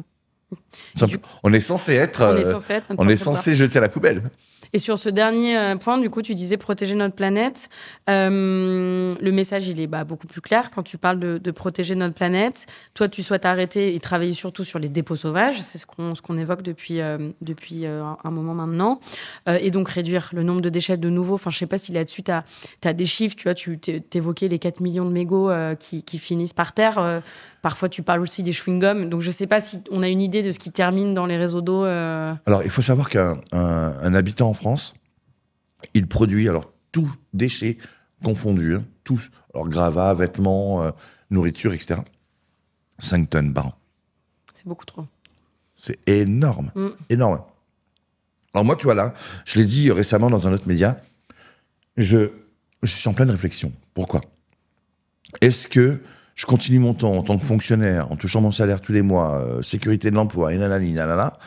On est censé être... On est censé jeter à la poubelle.
Et sur ce dernier point, du coup, tu disais protéger notre planète. Le message, il est beaucoup plus clair quand tu parles de protéger notre planète. Toi, tu souhaites arrêter et travailler surtout sur les dépôts sauvages. C'est ce qu'on évoque depuis un moment maintenant. Et donc, réduire le nombre de déchets de nouveau. Enfin, je sais pas si là-dessus, tu as des chiffres. Tu vois, tu t'évoquais les 4 millions de mégots qui finissent par terre. Parfois, tu parles aussi des chewing-gums. Donc, je sais pas si on a une idée de ce qui termine dans les réseaux d'eau.
Alors, il faut savoir qu'un habitant en France, il produit, alors, tous déchets confondus, tous, alors gravats, vêtements, nourriture, etc., 5 tonnes par an.
C'est beaucoup trop.
C'est énorme, énorme. Alors moi, tu vois là, je l'ai dit récemment dans un autre média, je suis en pleine réflexion. Pourquoi? Est-ce que je continue mon temps en tant que fonctionnaire, en touchant mon salaire tous les mois, sécurité de l'emploi, et nanani, nanana,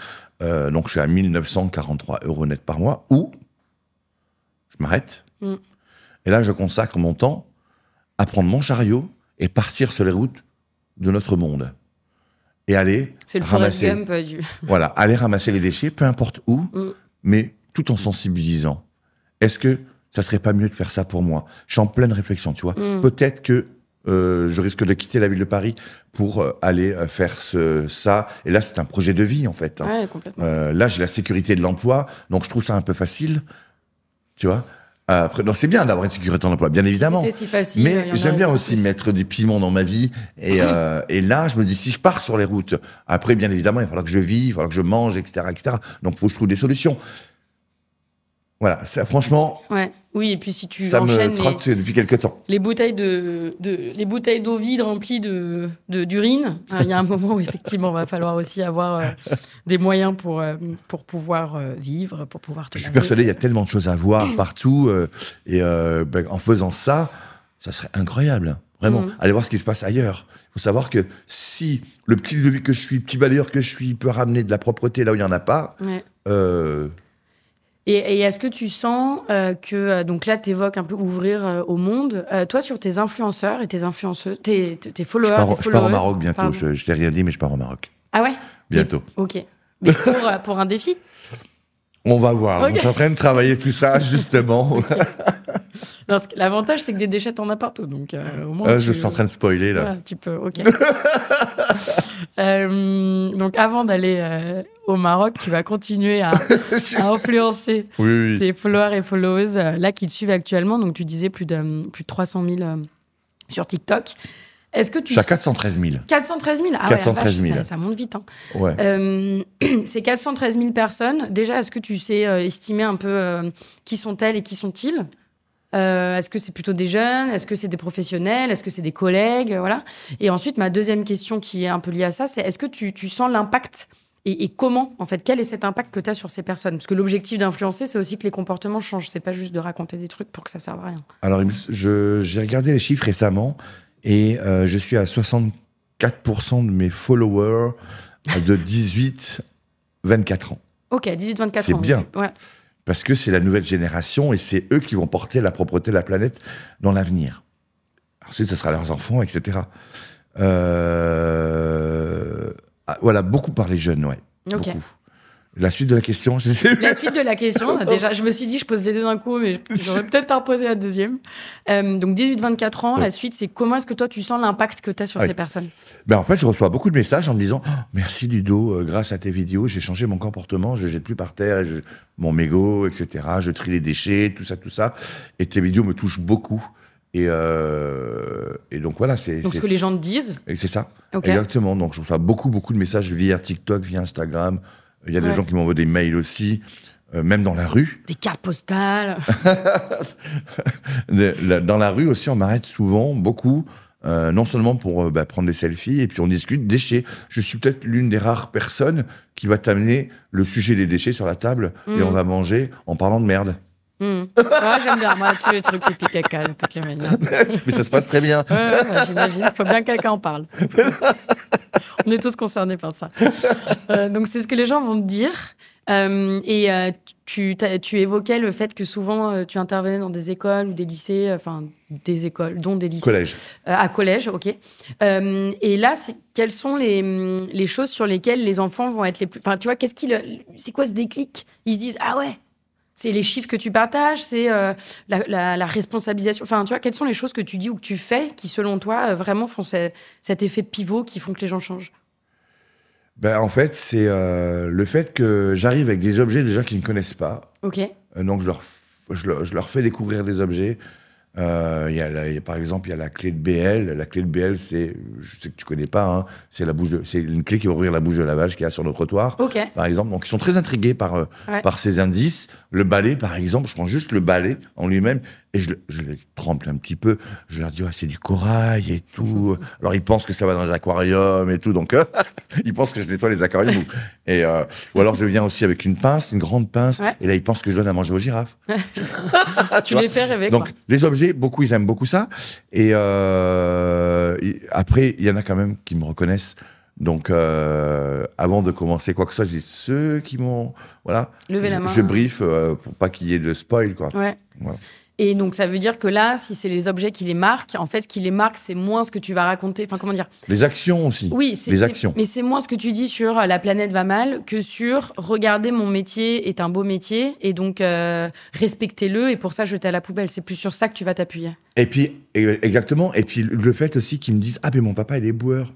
donc je suis à 1 943 € net par mois, ou je m'arrête, et là je consacre mon temps à prendre mon chariot et partir sur les routes de notre monde. Et aller ramasser, voilà, aller ramasser les déchets, peu importe où, mais tout en sensibilisant. Est-ce que ça serait pas mieux de faire ça pour moi? Je suis en pleine réflexion, tu vois. Peut-être que je risque de quitter la ville de Paris pour aller faire ça. Et là, c'est un projet de vie, en fait.
Ouais, complètement.
Là, j'ai la sécurité de l'emploi, donc je trouve ça un peu facile, tu vois. Après, non, c'est bien d'avoir une sécurité de l'emploi, bien évidemment.
Si facile,
mais j'aime bien aussi mettre du piment dans ma vie. Et là, je me dis, si je pars sur les routes, après, bien évidemment, il va falloir que je vive, il va falloir que je mange, etc., etc. Donc, faut que je trouve des solutions. Voilà, ça, franchement,
Ouais. Oui, et puis si tu
ça me
enchaînes
trotte depuis quelques temps.
les bouteilles les bouteilles d'eau vide remplies d'urine, il y a un moment où effectivement, il va falloir aussi avoir des moyens pour pouvoir vivre, pour pouvoir te
Je suis
laver.
persuadé, il y a tellement de choses à voir partout. En faisant ça, ça serait incroyable. Vraiment. Allez voir ce qui se passe ailleurs. Il faut savoir que si le petit Ludovic que je suis, petit balayeur que je suis, peut ramener de la propreté là où il n'y en a pas,
Ouais. Et est-ce que tu sens que, donc là, tu évoques un peu ouvrir au monde. Toi, sur tes influenceurs et tes influenceuses, tes followers,
je pars au Maroc bientôt. Je t'ai rien dit, mais je pars au Maroc.
Ah ouais?
Bientôt.
Ok. Mais pour un défi?
On va voir.
Okay.
On est en train de travailler tout ça, justement.
L'avantage, c'est que des déchets, t'en as partout. Donc, au moins,
je suis en train de spoiler, là.
Voilà, tu peux, ok. Donc, avant d'aller au Maroc, tu vas continuer à influencer tes followers et followers là qui te suivent actuellement. Donc, tu disais plus de 300 000 sur TikTok. Est-ce que tu...
Je suis à 413 000.
413 000. Ah
413 000.
Ouais, ça monte vite. Hein.
Ouais.
Ces 413 000 personnes, déjà, est-ce que tu sais estimer un peu qui sont-elles et qui sont-ils? Est-ce que c'est plutôt des jeunes? Est-ce que c'est des professionnels? Est-ce que c'est des collègues? Voilà. Et ensuite, ma deuxième question qui est un peu liée à ça, c'est est-ce que tu sens l'impact et comment, en fait, quel est cet impact que tu as sur ces personnes? Parce que l'objectif d'influencer, c'est aussi que les comportements changent. C'est pas juste de raconter des trucs pour que ça serve à rien. Alors,
j'ai regardé les chiffres récemment et je suis à 64% de mes followers de 18-24 ans.
Ok, 18-24 ans.
C'est bien.
Donc, ouais.
Parce que c'est la nouvelle génération et c'est eux qui vont porter la propreté de la planète dans l'avenir. Ensuite, ce sera leurs enfants, etc. Voilà, beaucoup par les jeunes, ouais.
Ok.
Beaucoup. La suite de la question,
La suite de la question, déjà, je me suis dit, je pose les deux d'un coup, mais j'aurais peut-être reposé la deuxième. Donc, 18-24 ans, la suite, c'est comment est-ce que toi, tu sens l'impact que tu as sur ces personnes?
En fait, je reçois beaucoup de messages en me disant « Merci Ludo, grâce à tes vidéos, j'ai changé mon comportement, je ne jette plus par terre, mon mégot, etc. Je trie les déchets, tout ça. Et tes vidéos me touchent beaucoup. » Et donc, voilà.
Donc, ce que les gens te disent.
Et c'est ça,
okay.
Exactement. Donc, je reçois beaucoup de messages via TikTok, via Instagram. Il y a des gens qui m'envoient des mails aussi, même dans la rue.
Des cartes postales.
Dans la rue aussi, on m'arrête souvent, beaucoup, non seulement pour prendre des selfies, et puis on discute déchets. Je suis peut-être l'une des rares personnes qui va t'amener le sujet des déchets sur la table, et on va manger en parlant de merde.
Ouais, j'aime bien, moi, tous les trucs pipi caca, de toutes les manières.
Mais ça se passe très bien.
Ouais, j'imagine. Il faut bien que quelqu'un en parle. On est tous concernés par ça. Donc, c'est ce que les gens vont te dire. Tu évoquais le fait que souvent, tu intervenais dans des écoles ou des lycées, enfin, des écoles, dont des lycées.
Collège.
À collège, ok. Et là, quelles sont les choses sur lesquelles les enfants vont être les plus... Enfin, tu vois, c'est quoi ce déclic? Ils se disent, ah ouais, c'est les chiffres que tu partages, c'est la responsabilisation. Enfin, tu vois, quelles sont les choses que tu dis ou que tu fais qui, selon toi, vraiment font cet effet pivot qui font que les gens changent?
En fait, c'est le fait que j'arrive avec des objets déjà qu'ils ne connaissent pas.
Ok.
Donc, je leur fais découvrir des objets. Par exemple, il y a la clé de BL. La clé de BL, je sais que tu connais pas, hein, c'est une clé qui va ouvrir la bouche de lavage qu'il y a sur notre trottoir, par exemple. Donc, ils sont très intrigués par ces indices. Le balai, par exemple, je prends juste le balai en lui-même et je les trempe un petit peu. Je leur dis, c'est du corail et tout. Alors, ils pensent que ça va dans les aquariums et tout. Donc, ils pensent que je nettoie les aquariums. Ou alors, je viens aussi avec une pince, une grande pince. Et là, ils pensent que je donne à manger aux girafes.
Tu les fais rêver,
donc, les objets, ils aiment beaucoup ça. Et après, il y en a quand même qui me reconnaissent. Donc, avant de commencer quoi que ce soit, je dis ceux qui m'ont... Voilà.
Levez la main.
Je brief pour pas qu'il y ait de spoil, quoi.
Ouais. Voilà. Et donc, ça veut dire que là, si c'est les objets qui les marquent, en fait, ce qui les marque, c'est moins ce que tu vas raconter. Enfin, comment dire?
Les actions aussi.
Oui,
les actions.
Mais c'est moins ce que tu dis sur la planète va mal que sur regardez, mon métier est un beau métier et donc respectez-le et pour ça, jetez à la poubelle. C'est plus sur ça que tu vas t'appuyer.
Et puis, exactement. Et puis, le fait aussi qu'ils me disent ah, mais mon papa, il est boueur.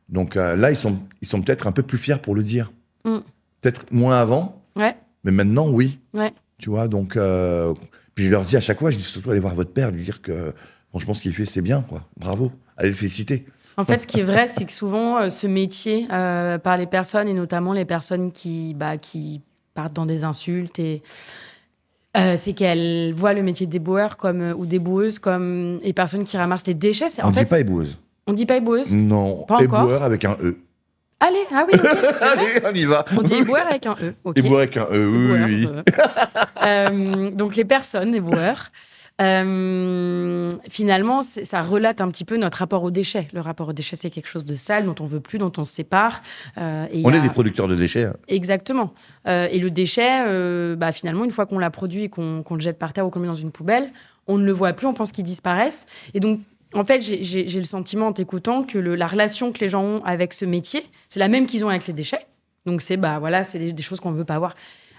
Donc là, ils sont peut-être un peu plus fiers pour le dire. Peut-être moins avant. Ouais. Mais maintenant, oui. Ouais. Tu vois, donc. Puis je leur dis à chaque fois, je dis surtout allez voir votre père, lui dire que franchement ce qu'il fait c'est bien, quoi. Bravo, allez le féliciter.
En fait, ce qui est vrai, c'est que souvent ce métier par les personnes et notamment les personnes qui partent dans des insultes et C'est qu'elles voient le métier d'éboueur ou d'éboueuse comme les personnes qui ramassent les déchets.
On ne dit pas éboueuse.
On dit pas éboueuse?
Non,
pas encore.
Éboueur avec un E.
Allez, ah oui, ok, c'est vrai.
Allez, on y va.
On dit éboueur avec un E. Okay.
Éboueur avec un E, oui.
Donc les personnes éboueurs. Finalement, ça relate un petit peu notre rapport aux déchets. Le rapport aux déchets, c'est quelque chose de sale, dont on veut plus, dont on se sépare.
On est des producteurs de déchets. Hein.
Exactement. Et le déchet, finalement, une fois qu'on l'a produit et qu'on le jette par terre ou qu'on le met dans une poubelle, on ne le voit plus, on pense qu'il disparaisse. Et donc, en fait, j'ai le sentiment, en t'écoutant, que la relation que les gens ont avec ce métier, c'est la même qu'ils ont avec les déchets. Donc, c'est des choses qu'on ne veut pas avoir.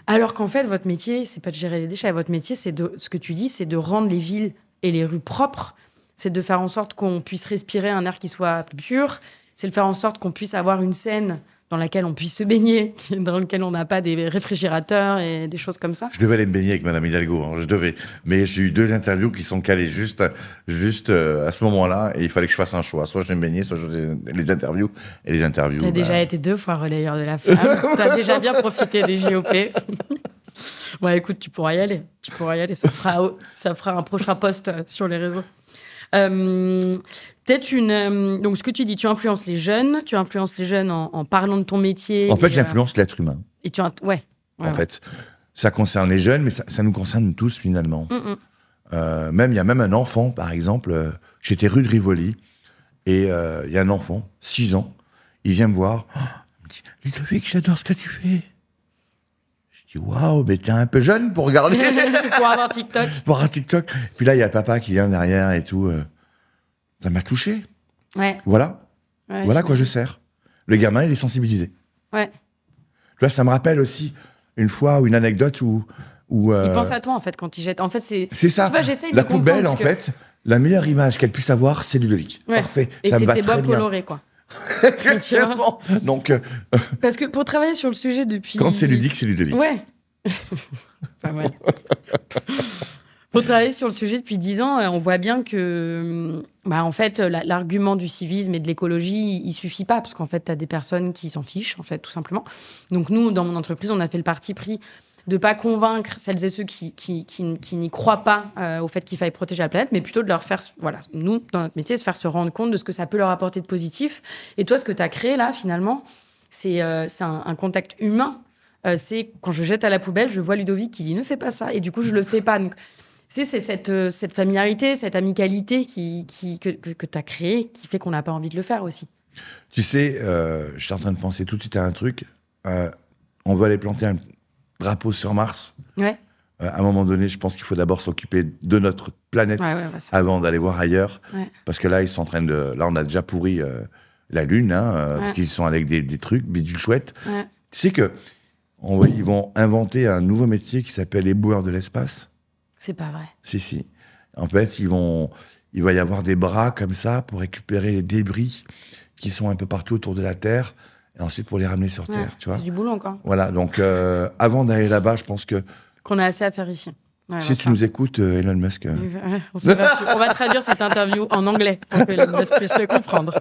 Alors qu'en fait, votre métier, c'est pas de gérer les déchets. Votre métier, ce que tu dis, c'est de rendre les villes et les rues propres. C'est de faire en sorte qu'on puisse respirer un air qui soit plus pur. C'est de faire en sorte qu'on puisse avoir une Seine dans laquelle on puisse se baigner, dans laquelle on n'a pas des réfrigérateurs et des choses comme ça.
Je devais aller me baigner avec Madame Hidalgo, hein, je devais. Mais j'ai eu 2 interviews qui sont calées juste à ce moment-là, et il fallait que je fasse un choix. Soit je vais me baigner, soit je fais les interviews. Et les interviews...
T'as déjà été 2 fois relayeur de la flamme. T'as déjà bien profité des JOP. Ouais, écoute, tu pourras y aller. Ça fera un prochain post sur les réseaux. Peut-être donc, ce que tu dis, tu influences les jeunes en parlant de ton métier.
En fait, j'influence l'être humain.
Et
en fait, ça concerne les jeunes, mais ça nous concerne tous, finalement. Il y a même un enfant, par exemple, j'étais rue de Rivoli, et il y a un enfant, 6 ans, il vient me voir, il me dit « Ludovic, j'adore ce que tu fais !» Je dis « Waouh, mais t'es un peu jeune pour regarder !»
Pour avoir TikTok.
Pour un TikTok. Puis là, il y a le papa qui vient derrière et tout. Ça m'a touché.
Ouais.
Voilà à quoi je sers. Le gamin, il est sensibilisé.
Ouais.
Là, ça me rappelle aussi une fois une anecdote où
il pense à toi, en fait, quand il jette. En fait, c'est
ça.
Tu vois, j'essaye
la
de
poubelle, en fait, la meilleure image qu'elle puisse avoir, c'est Ludovic.
Ouais.
Parfait.
Et
ça me va
c'était
très
Bob
bien.
Bolloré, quoi.
Exactement. Donc,
parce que pour travailler sur le sujet depuis...
Quand c'est ludique, c'est Ludovic.
Ouais. Pas mal. Pour travailler sur le sujet depuis 10 ans, on voit bien que, en fait, l'argument du civisme et de l'écologie, il suffit pas, parce qu'en fait, tu as des personnes qui s'en fichent, en fait, tout simplement. Donc nous, dans mon entreprise, on a fait le parti pris de pas convaincre celles et ceux qui n'y croient pas au fait qu'il faille protéger la planète, mais plutôt de leur faire, nous, dans notre métier, de faire se rendre compte de ce que ça peut leur apporter de positif. Et toi, ce que tu as créé là, finalement, c'est un contact humain. C'est quand je jette à la poubelle, je vois Ludovic qui dit « ne fais pas ça », et du coup, je le fais pas. Donc, c'est cette familiarité, cette amicalité que tu as créée qui fait qu'on n'a pas envie de le faire aussi.
Tu sais, je suis en train de penser tout de suite à un truc. On veut aller planter un drapeau sur Mars.
Ouais.
À un moment donné, je pense qu'il faut d'abord s'occuper de notre planète avant d'aller voir ailleurs. Ouais. Parce que là, ils sont en train de... Là, on a déjà pourri la Lune, parce qu'ils sont avec des trucs bidules chouettes. Ouais. Tu sais que ils vont inventer un nouveau métier qui s'appelle éboueur de l'espace.
C'est pas vrai.
Si. En fait, il va y avoir des bras comme ça pour récupérer les débris qui sont un peu partout autour de la Terre et ensuite pour les ramener sur Terre, tu vois.
C'est du boulot encore.
Voilà, donc avant d'aller là-bas, je pense
qu'on a assez à faire ici. Ouais,
si tu nous écoutes, Elon Musk...
on va traduire cette interview en anglais pour que Elon Musk puisse le comprendre.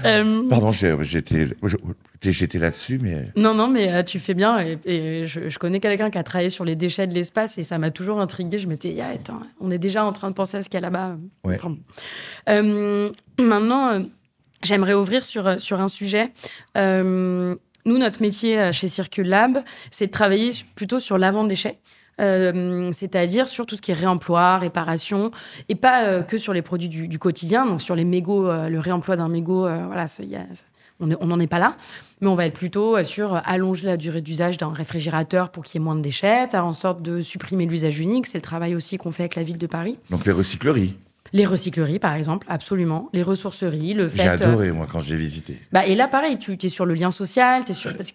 Pardon, j'étais là-dessus, mais...
Non, mais tu fais bien. Et je connais quelqu'un qui a travaillé sur les déchets de l'espace et ça m'a toujours intriguée. Je me disais, attends, on est déjà en train de penser à ce qu'il y a là-bas.
Ouais.
Enfin, maintenant, j'aimerais ouvrir sur un sujet. Nous, notre métier chez Circule Lab, c'est de travailler plutôt sur l'avant-déchet. C'est-à-dire sur tout ce qui est réemploi, réparation, et pas que sur les produits du quotidien, donc sur les mégots, le réemploi d'un mégot, on n'en est pas là, mais on va être plutôt sur allonger la durée d'usage d'un réfrigérateur pour qu'il y ait moins de déchets, faire en sorte de supprimer l'usage unique, c'est le travail aussi qu'on fait avec la ville de Paris.
Donc les recycleries.
Les recycleries, par exemple, absolument. Les ressourceries, le fait...
J'ai adoré, moi, quand j'ai visité.
Et là, pareil, tu es sur le lien social,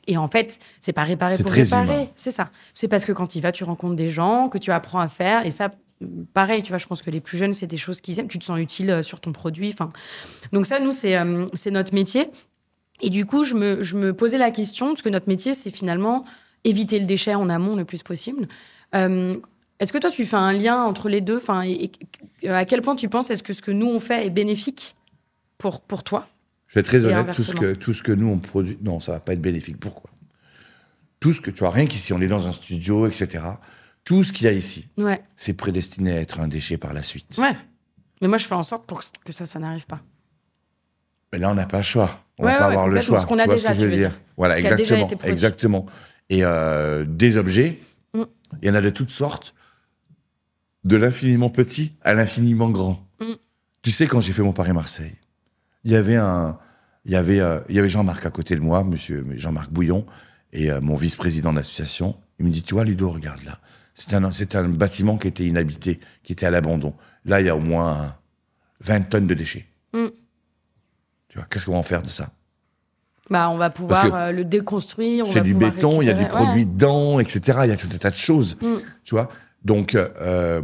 et en fait, c'est pas réparer pour réparer. C'est ça. C'est parce que quand tu y vas, tu rencontres des gens, que tu apprends à faire, et ça, pareil, tu vois, je pense que les plus jeunes, c'est des choses qu'ils aiment. Tu te sens utile sur ton produit. Donc ça, nous, c'est notre métier. Et du coup, je me posais la question, parce que notre métier, c'est finalement éviter le déchet en amont le plus possible. Est-ce que toi, tu fais un lien entre les deux ? À quel point tu penses, est-ce que ce que nous, on fait est bénéfique pour toi ?
Je vais être très honnête, tout ce que nous, on produit... Non, ça ne va pas être bénéfique. Pourquoi ? tout ce que tu vois, rien qu'ici, on est dans un studio, etc. Tout ce qu'il y a ici,
Ouais.
c'est prédestiné à être un déchet par la suite.
Ouais. Mais moi, je fais en sorte pour que ça n'arrive pas.
Mais là, on n'a pas le choix. On
Ouais,
va pas
ouais,
avoir le
complètement.
choix.
Ce qu'on
Tu
a
vois
déjà,
ce que je veux
tu veux
dire.
dire.
Voilà,
Ce qui a déjà
exactement.
été produit.
Exactement. Et des objets, il y en a de toutes sortes, de l'infiniment petit à l'infiniment grand. Tu sais, quand j'ai fait mon Paris-Marseille, il y avait Jean-Marc à côté de moi, monsieur Jean-Marc Bouillon, et mon vice-président de l'association. Il me dit, tu vois, Ludo, regarde là. C'est un bâtiment qui était inhabité, qui était à l'abandon. Là, il y a au moins 20 tonnes de déchets. Tu vois, qu'est-ce qu'on va en faire de ça?
Bah, on va pouvoir le déconstruire.
C'est du béton, il y a du produit
Ouais.
dedans, etc. Il y a tout un tas de choses. Tu vois? Donc,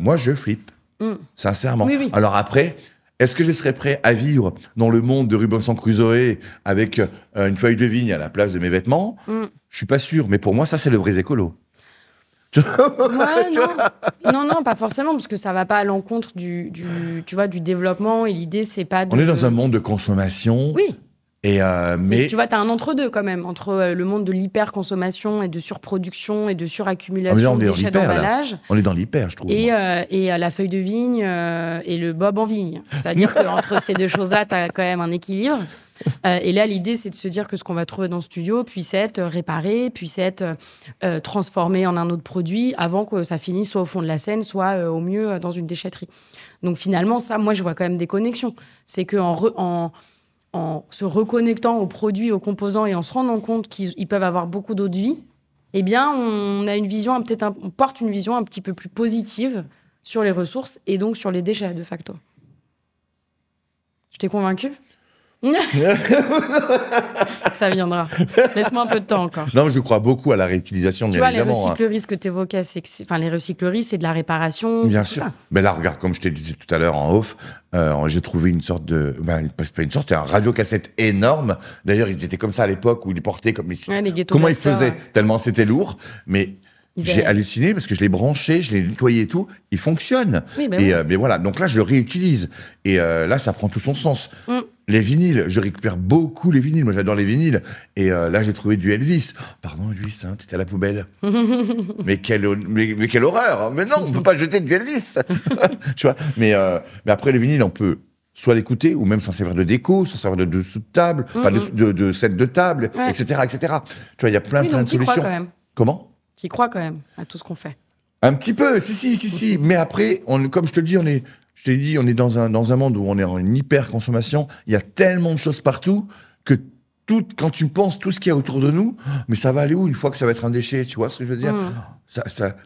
moi, je flippe. Sincèrement.
Oui, oui.
Alors après, est-ce que je serais prêt à vivre dans le monde de Robinson Crusoe avec une feuille de vigne à la place de mes vêtements? Je suis pas sûr. Mais pour moi, ça, c'est le vrai écolo.
Ouais, non, pas forcément, parce que ça va pas à l'encontre tu vois, du développement. Et l'idée, c'est pas de...
On est dans un monde de consommation.
Oui.
Et mais
Tu vois, t'as un entre-deux quand même, entre le monde de l'hyper-consommation et de surproduction et de suraccumulation de déchets d'emballage.
On est dans l'hyper, je trouve.
Et la feuille de vigne et le bob en vigne. C'est-à-dire qu'entre ces deux choses-là, t'as quand même un équilibre. Et là, l'idée, c'est de se dire que ce qu'on va trouver dans le studio puisse être réparé, puisse être transformé en un autre produit avant que ça finisse soit au fond de la Seine, soit au mieux dans une déchetterie. Donc finalement, ça, moi, je vois quand même des connexions. C'est qu'en se reconnectant aux produits, aux composants et en se rendant compte qu'ils peuvent avoir beaucoup d'autres vies, eh bien, on a une vision, on porte une vision un petit peu plus positive sur les ressources et donc sur les déchets, de facto. Je t'ai convaincu? Ça viendra. Laisse-moi un peu de temps encore.
Non, mais je crois beaucoup à la réutilisation,
Tu
bien
vois, les
évidemment.
recycleries, ce que tu évoquais, les recycleries, c'est de la réparation,
Bien
c'est
sûr.
tout ça.
Mais là, regarde, comme je t'ai dit tout à l'heure en off, j'ai trouvé une sorte de... pas une sorte, un radiocassette énorme. D'ailleurs, ils étaient comme ça à l'époque où ils portaient comme...
Ouais, les ghetto
Comment ils
blasters,
faisaient
ouais.
tellement c'était lourd. Mais j'ai halluciné parce que je l'ai branché, je l'ai nettoyé et tout. Il fonctionne.
Oui, ben
et
oui.
mais voilà, donc là, je le réutilise. Et là, ça prend tout son sens. Les vinyles, je récupère beaucoup les vinyles. Moi, j'adore les vinyles. Et là, j'ai trouvé du Elvis. Oh, pardon, Elvis, hein, t'étais à la poubelle. mais quelle horreur, hein. Mais non, on peut pas jeter du Elvis. Tu vois. Mais après, les vinyles, on peut soit l'écouter, ou même s'en servir de déco, s'en servir de dessous de table, pas de set de table,
Ouais.
etc., etc. Tu vois, il y a plein
Oui,
de
donc t'y crois
solutions.
quand même.
Comment?
Qui croient quand même à tout ce qu'on fait.
Un petit peu, si. Mais après, comme je te le dis, on est dans un monde où on est en hyper consommation. Il y a tellement de choses partout que quand tu penses tout ce qu'il y a autour de nous, mais ça va aller où une fois que ça va être un déchet? Tu vois ce que je veux dire?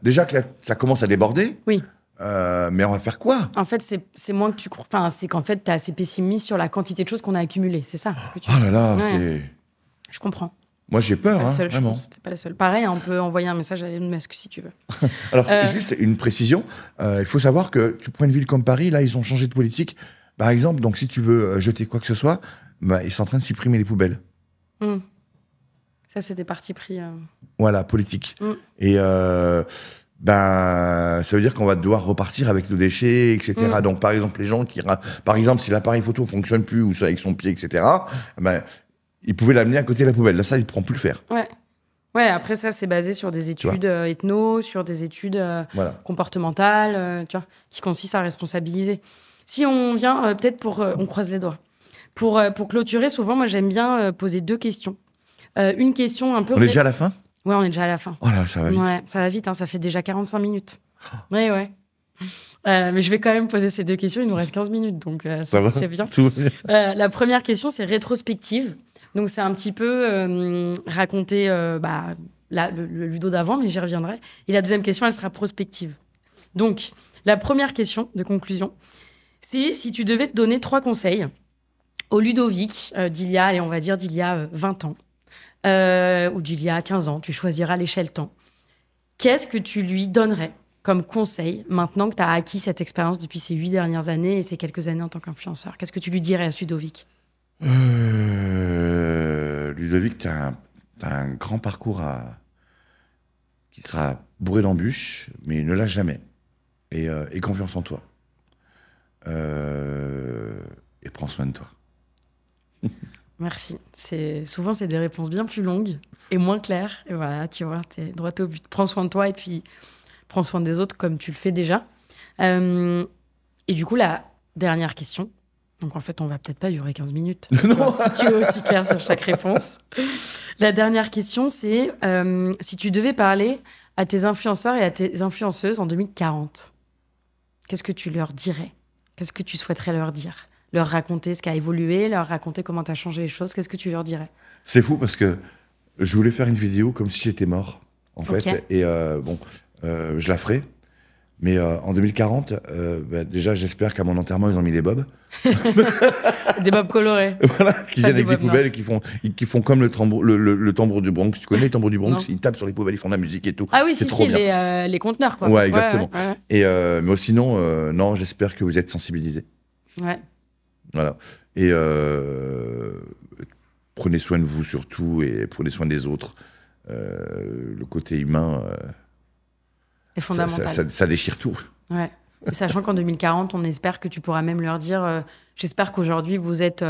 Déjà que là, ça commence à déborder.
Oui.
Mais on va faire quoi?
En fait, c'est moins que tu crois. Enfin, c'est qu'en fait, t'es assez pessimiste sur la quantité de choses qu'on a accumulées. C'est ça que tu
Oh là là,
Ouais.
c'est...
Je comprends.
Moi, j'ai peur,
Pas la seule, je
vraiment.
pense. T'es pas la seule. Pareil, on peut envoyer un message à Elon Musk si tu veux.
Alors, juste une précision. Il faut savoir que tu prends une ville comme Paris, là, ils ont changé de politique. Par exemple, donc si tu veux jeter quoi que ce soit, ils sont en train de supprimer les poubelles.
Ça, c'est des partis pris.
Voilà, politique. Et ça veut dire qu'on va devoir repartir avec nos déchets, etc. Donc, par exemple, les gens par exemple, si l'appareil photo fonctionne plus ou avec son pied, etc. Ils pouvaient l'amener à côté de la poubelle. Là, ça, ils ne pourront plus le faire.
Ouais, après ça, c'est basé sur des études ethno, sur des études comportementales, tu vois, qui consistent à responsabiliser. Si on vient, peut-être on croise les doigts. Pour clôturer, souvent, moi, j'aime bien poser 2 questions. Une question un peu...
On est déjà à la fin?
Ouais, on est déjà à la fin.
Oh là, ça va vite.
Ouais, ça va vite, hein, ça fait déjà 45 minutes. Ouais. Mais je vais quand même poser ces 2 questions, il nous reste 15 minutes, donc
Ça va,
c'est bien.
tout va bien.
La première question, c'est rétrospective. Donc, c'est un petit peu raconter le Ludo d'avant, mais j'y reviendrai. Et la deuxième question, elle sera prospective. Donc, la première question de conclusion, c'est si tu devais te donner 3 conseils au Ludovic d'il y a 20 ans, ou d'il y a 15 ans, tu choisiras l'échelle temps. Qu'est-ce que tu lui donnerais comme conseil maintenant que tu as acquis cette expérience depuis ces 8 dernières années et ces quelques années en tant qu'influenceur? Qu'est-ce que tu lui dirais à ce Ludovic?
Ludovic, tu as un grand parcours qui sera bourré d'embûches, mais ne lâche jamais. Et confiance en toi. Et prends soin de toi.
Merci. Souvent, c'est des réponses bien plus longues et moins claires. Et voilà, tu vois, t'es droit au but. Prends soin de toi et puis prends soin des autres comme tu le fais déjà. Et du coup, la dernière question. Donc, en fait, on va peut-être pas durer 15 minutes.
Non.
Si tu es aussi clair sur chaque réponse. La dernière question, c'est si tu devais parler à tes influenceurs et à tes influenceuses en 2040, qu'est-ce que tu leur dirais? Qu'est-ce que tu souhaiterais leur dire? Leur raconter ce qui a évolué, leur raconter comment tu as changé les choses. Qu'est-ce que tu leur dirais?
C'est fou parce que je voulais faire une vidéo comme si j'étais mort, en fait.
Ok.
Et je la ferai. Mais en 2040, déjà, j'espère qu'à mon enterrement, ils ont mis des bobs.
Des bobs colorés.
Voilà, qui
Pas
viennent
des
avec des
bobs
poubelles et qui font comme le tambour du Bronx. Tu connais les tambours du Bronx?
Non.
Ils tapent sur les poubelles, ils font de la musique et tout.
Ah oui,
C'est
si,
trop
si,
bien.
les conteneurs, quoi.
Ouais, exactement.
Ouais.
Et, mais sinon, non, j'espère que vous êtes sensibilisés.
Ouais.
Voilà. Et prenez soin de vous surtout et prenez soin des autres. Le côté humain,
C'est fondamental.
ça déchire tout.
Ouais. Et sachant qu'en 2040, on espère que tu pourras même leur dire j'espère qu'aujourd'hui, vous êtes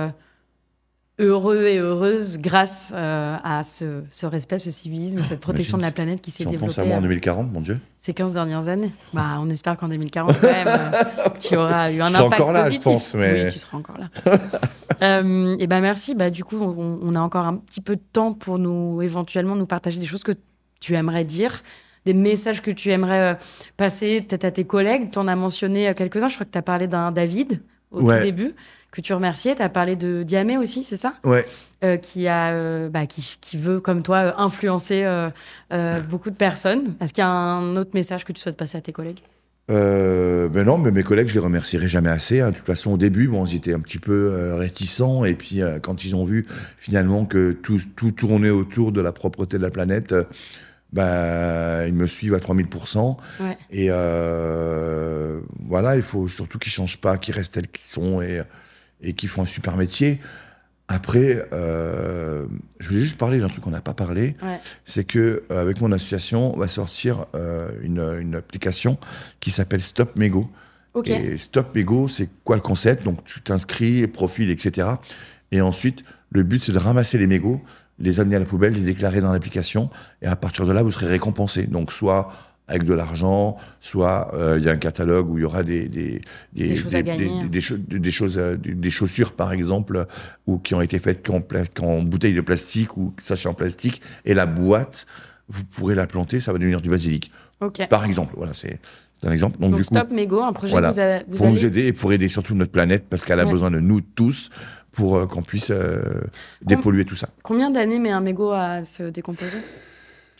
heureux et heureuses grâce à ce respect, ce civisme, cette protection de la planète qui s'est
Si on pense à
développée
moi en 2040, mon Dieu.
ces 15 dernières années. Bah, on espère qu'en 2040, quand même, tu auras eu un
Je serai
impact
encore là,
positif.
je pense. Mais...
Oui, tu seras encore là. Et ben merci. Bah, du coup, on a encore un petit peu de temps pour éventuellement nous partager des choses que tu aimerais dire, des messages que tu aimerais passer peut-être à tes collègues. Tu en as mentionné quelques-uns. Je crois que tu as parlé d'un David au tout début, que tu remerciais. Tu as parlé de Diamé aussi, c'est ça?
Ouais.
Qui veut, comme toi, influencer beaucoup de personnes. Est-ce qu'il y a un autre message que tu souhaites passer à tes collègues?
Ben non, mais mes collègues, je les remercierai jamais assez. Hein. De toute façon, au début, bon, ils étaient un petit peu réticents. Et puis, quand ils ont vu finalement que tout tournait autour de la propreté de la planète, ils me suivent à 3000%.
Ouais.
Et voilà, il faut surtout qu'ils changent pas, qu'ils restent tels qu'ils sont et qu'ils font un super métier. Après, je voulais juste parler d'un truc qu'on n'a pas parlé.
Ouais.
C'est que avec mon association, on va sortir une application qui s'appelle Stop Mégots.
Ok.
Et Stop Mégots, c'est quoi le concept? Donc tu t'inscris, profil, etc. Et ensuite, le but, c'est de ramasser les mégots, les amener à la poubelle, les déclarer dans l'application. Et à partir de là, vous serez récompensé. Donc soit avec de l'argent, soit il y a un catalogue où il y aura des
choses à gagner.
des chaussures, par exemple, ou qui ont été faites qu'en bouteille de plastique ou sachet en plastique. Et la boîte, vous pourrez la planter, ça va devenir du basilic.
Ok.
Par exemple, voilà, c'est un exemple. Donc du coup,
Stop Mégots, un projet
voilà,
que vous
pour nous
allez...
aider et pour aider surtout notre planète, parce qu'elle a besoin de nous tous pour qu'on puisse dépolluer tout ça.
Combien d'années met un mégot à se décomposer?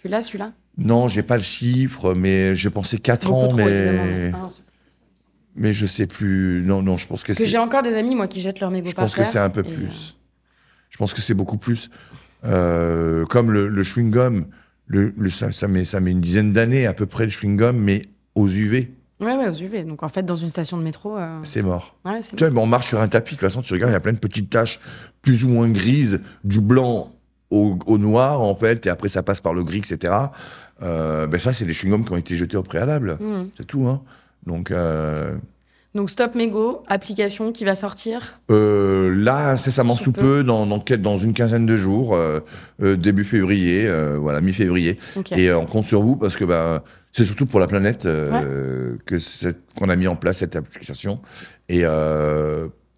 Tu l'as, celui-là?
Non, j'ai pas le chiffre, mais je pensais 4
Beaucoup
ans,
trop,
mais...
évidemment.
Mais je sais plus. Non, je pense que
Parce que j'ai encore des amis, moi, qui jettent leurs mégots
Je
par
pense que
terre.
c'est un peu plus. Je pense que c'est beaucoup plus. Comme le chewing-gum, ça met une dizaine d'années à peu près le chewing-gum, mais aux UV.
Ouais, aux UV. Donc en fait, dans une station de métro.
C'est mort.
Ouais, c'est
Tu vois, on marche sur un tapis, de toute façon, tu regardes, il y a plein de petites taches plus ou moins grises, du blanc au noir, en fait, et après ça passe par le gris, etc. Ça, c'est des chewing-gums qui ont été jetés au préalable. C'est tout, hein. Donc
Stop Mégots, application qui va sortir.
Là, incessamment sous peu, dans une quinzaine de jours, début février, mi-février.
Okay.
Et on compte sur vous parce que c'est surtout pour la planète qu'on a mis en place cette application. Et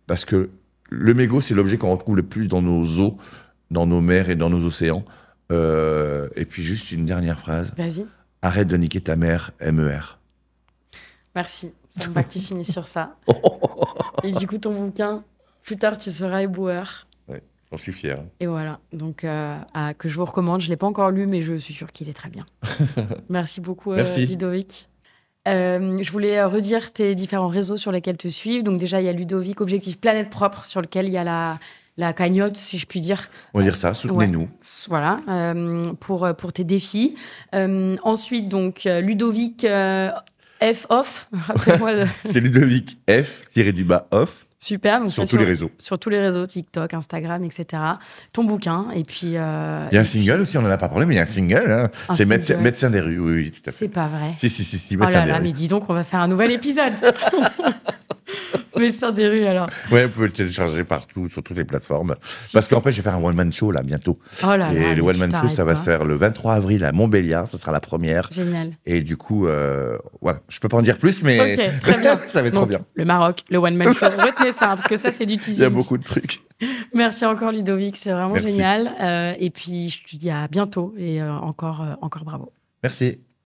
parce que le mégot, c'est l'objet qu'on retrouve le plus dans nos eaux, dans nos mers et dans nos océans. Et puis juste une dernière phrase.
Vas-y.
Arrête de niquer ta mère, MER.
Merci. Ça me va que tu finisses sur ça. Et du coup, ton bouquin, plus tard, tu seras éboueur.
Ouais, j'en suis fier.
Et voilà. Donc, que je vous recommande. Je ne l'ai pas encore lu, mais je suis sûre qu'il est très bien. Merci beaucoup, Ludovic. Je voulais redire tes différents réseaux sur lesquels te suivre. Donc, déjà, il y a Ludovic Objectif Planète Propre, sur lequel il y a la cagnotte, si je puis dire.
On va dire ça, soutenez-nous.
Voilà, pour tes défis. Ensuite, donc, Ludovic... F off, rappelle-moi.
C'est Ludovic F-off.
Super. Donc
sur tous les réseaux.
Sur tous les réseaux, TikTok, Instagram, etc. Ton bouquin, et puis... il y
a un single aussi, on n'en a pas parlé, mais il y a un single. Hein. C'est Médecin des rues, oui, tout à fait.
C'est pas vrai.
Si,
oh là là, mais dis donc, on va faire un nouvel épisode. Médecin des rues, alors.
Ouais, vous pouvez le télécharger partout, sur toutes les plateformes. Parce qu'en fait, je vais faire un one-man show, là, bientôt.
Oh là là,
et le
mais
one-man
tu
show, ça va
t'arrêtes
se faire le 23 avril à Montbéliard. Ça sera la première.
Génial.
Et du coup, voilà. Je peux pas en dire plus, mais
Ok, très bien.
ça va être trop
Donc,
bien.
Le Maroc, le one-man show. Retenez ça, parce que ça, c'est du teasing.
Il y a beaucoup de trucs.
Merci encore, Ludovic. C'est vraiment
Merci.
génial. Et puis, je te dis à bientôt. Et encore bravo.
Merci.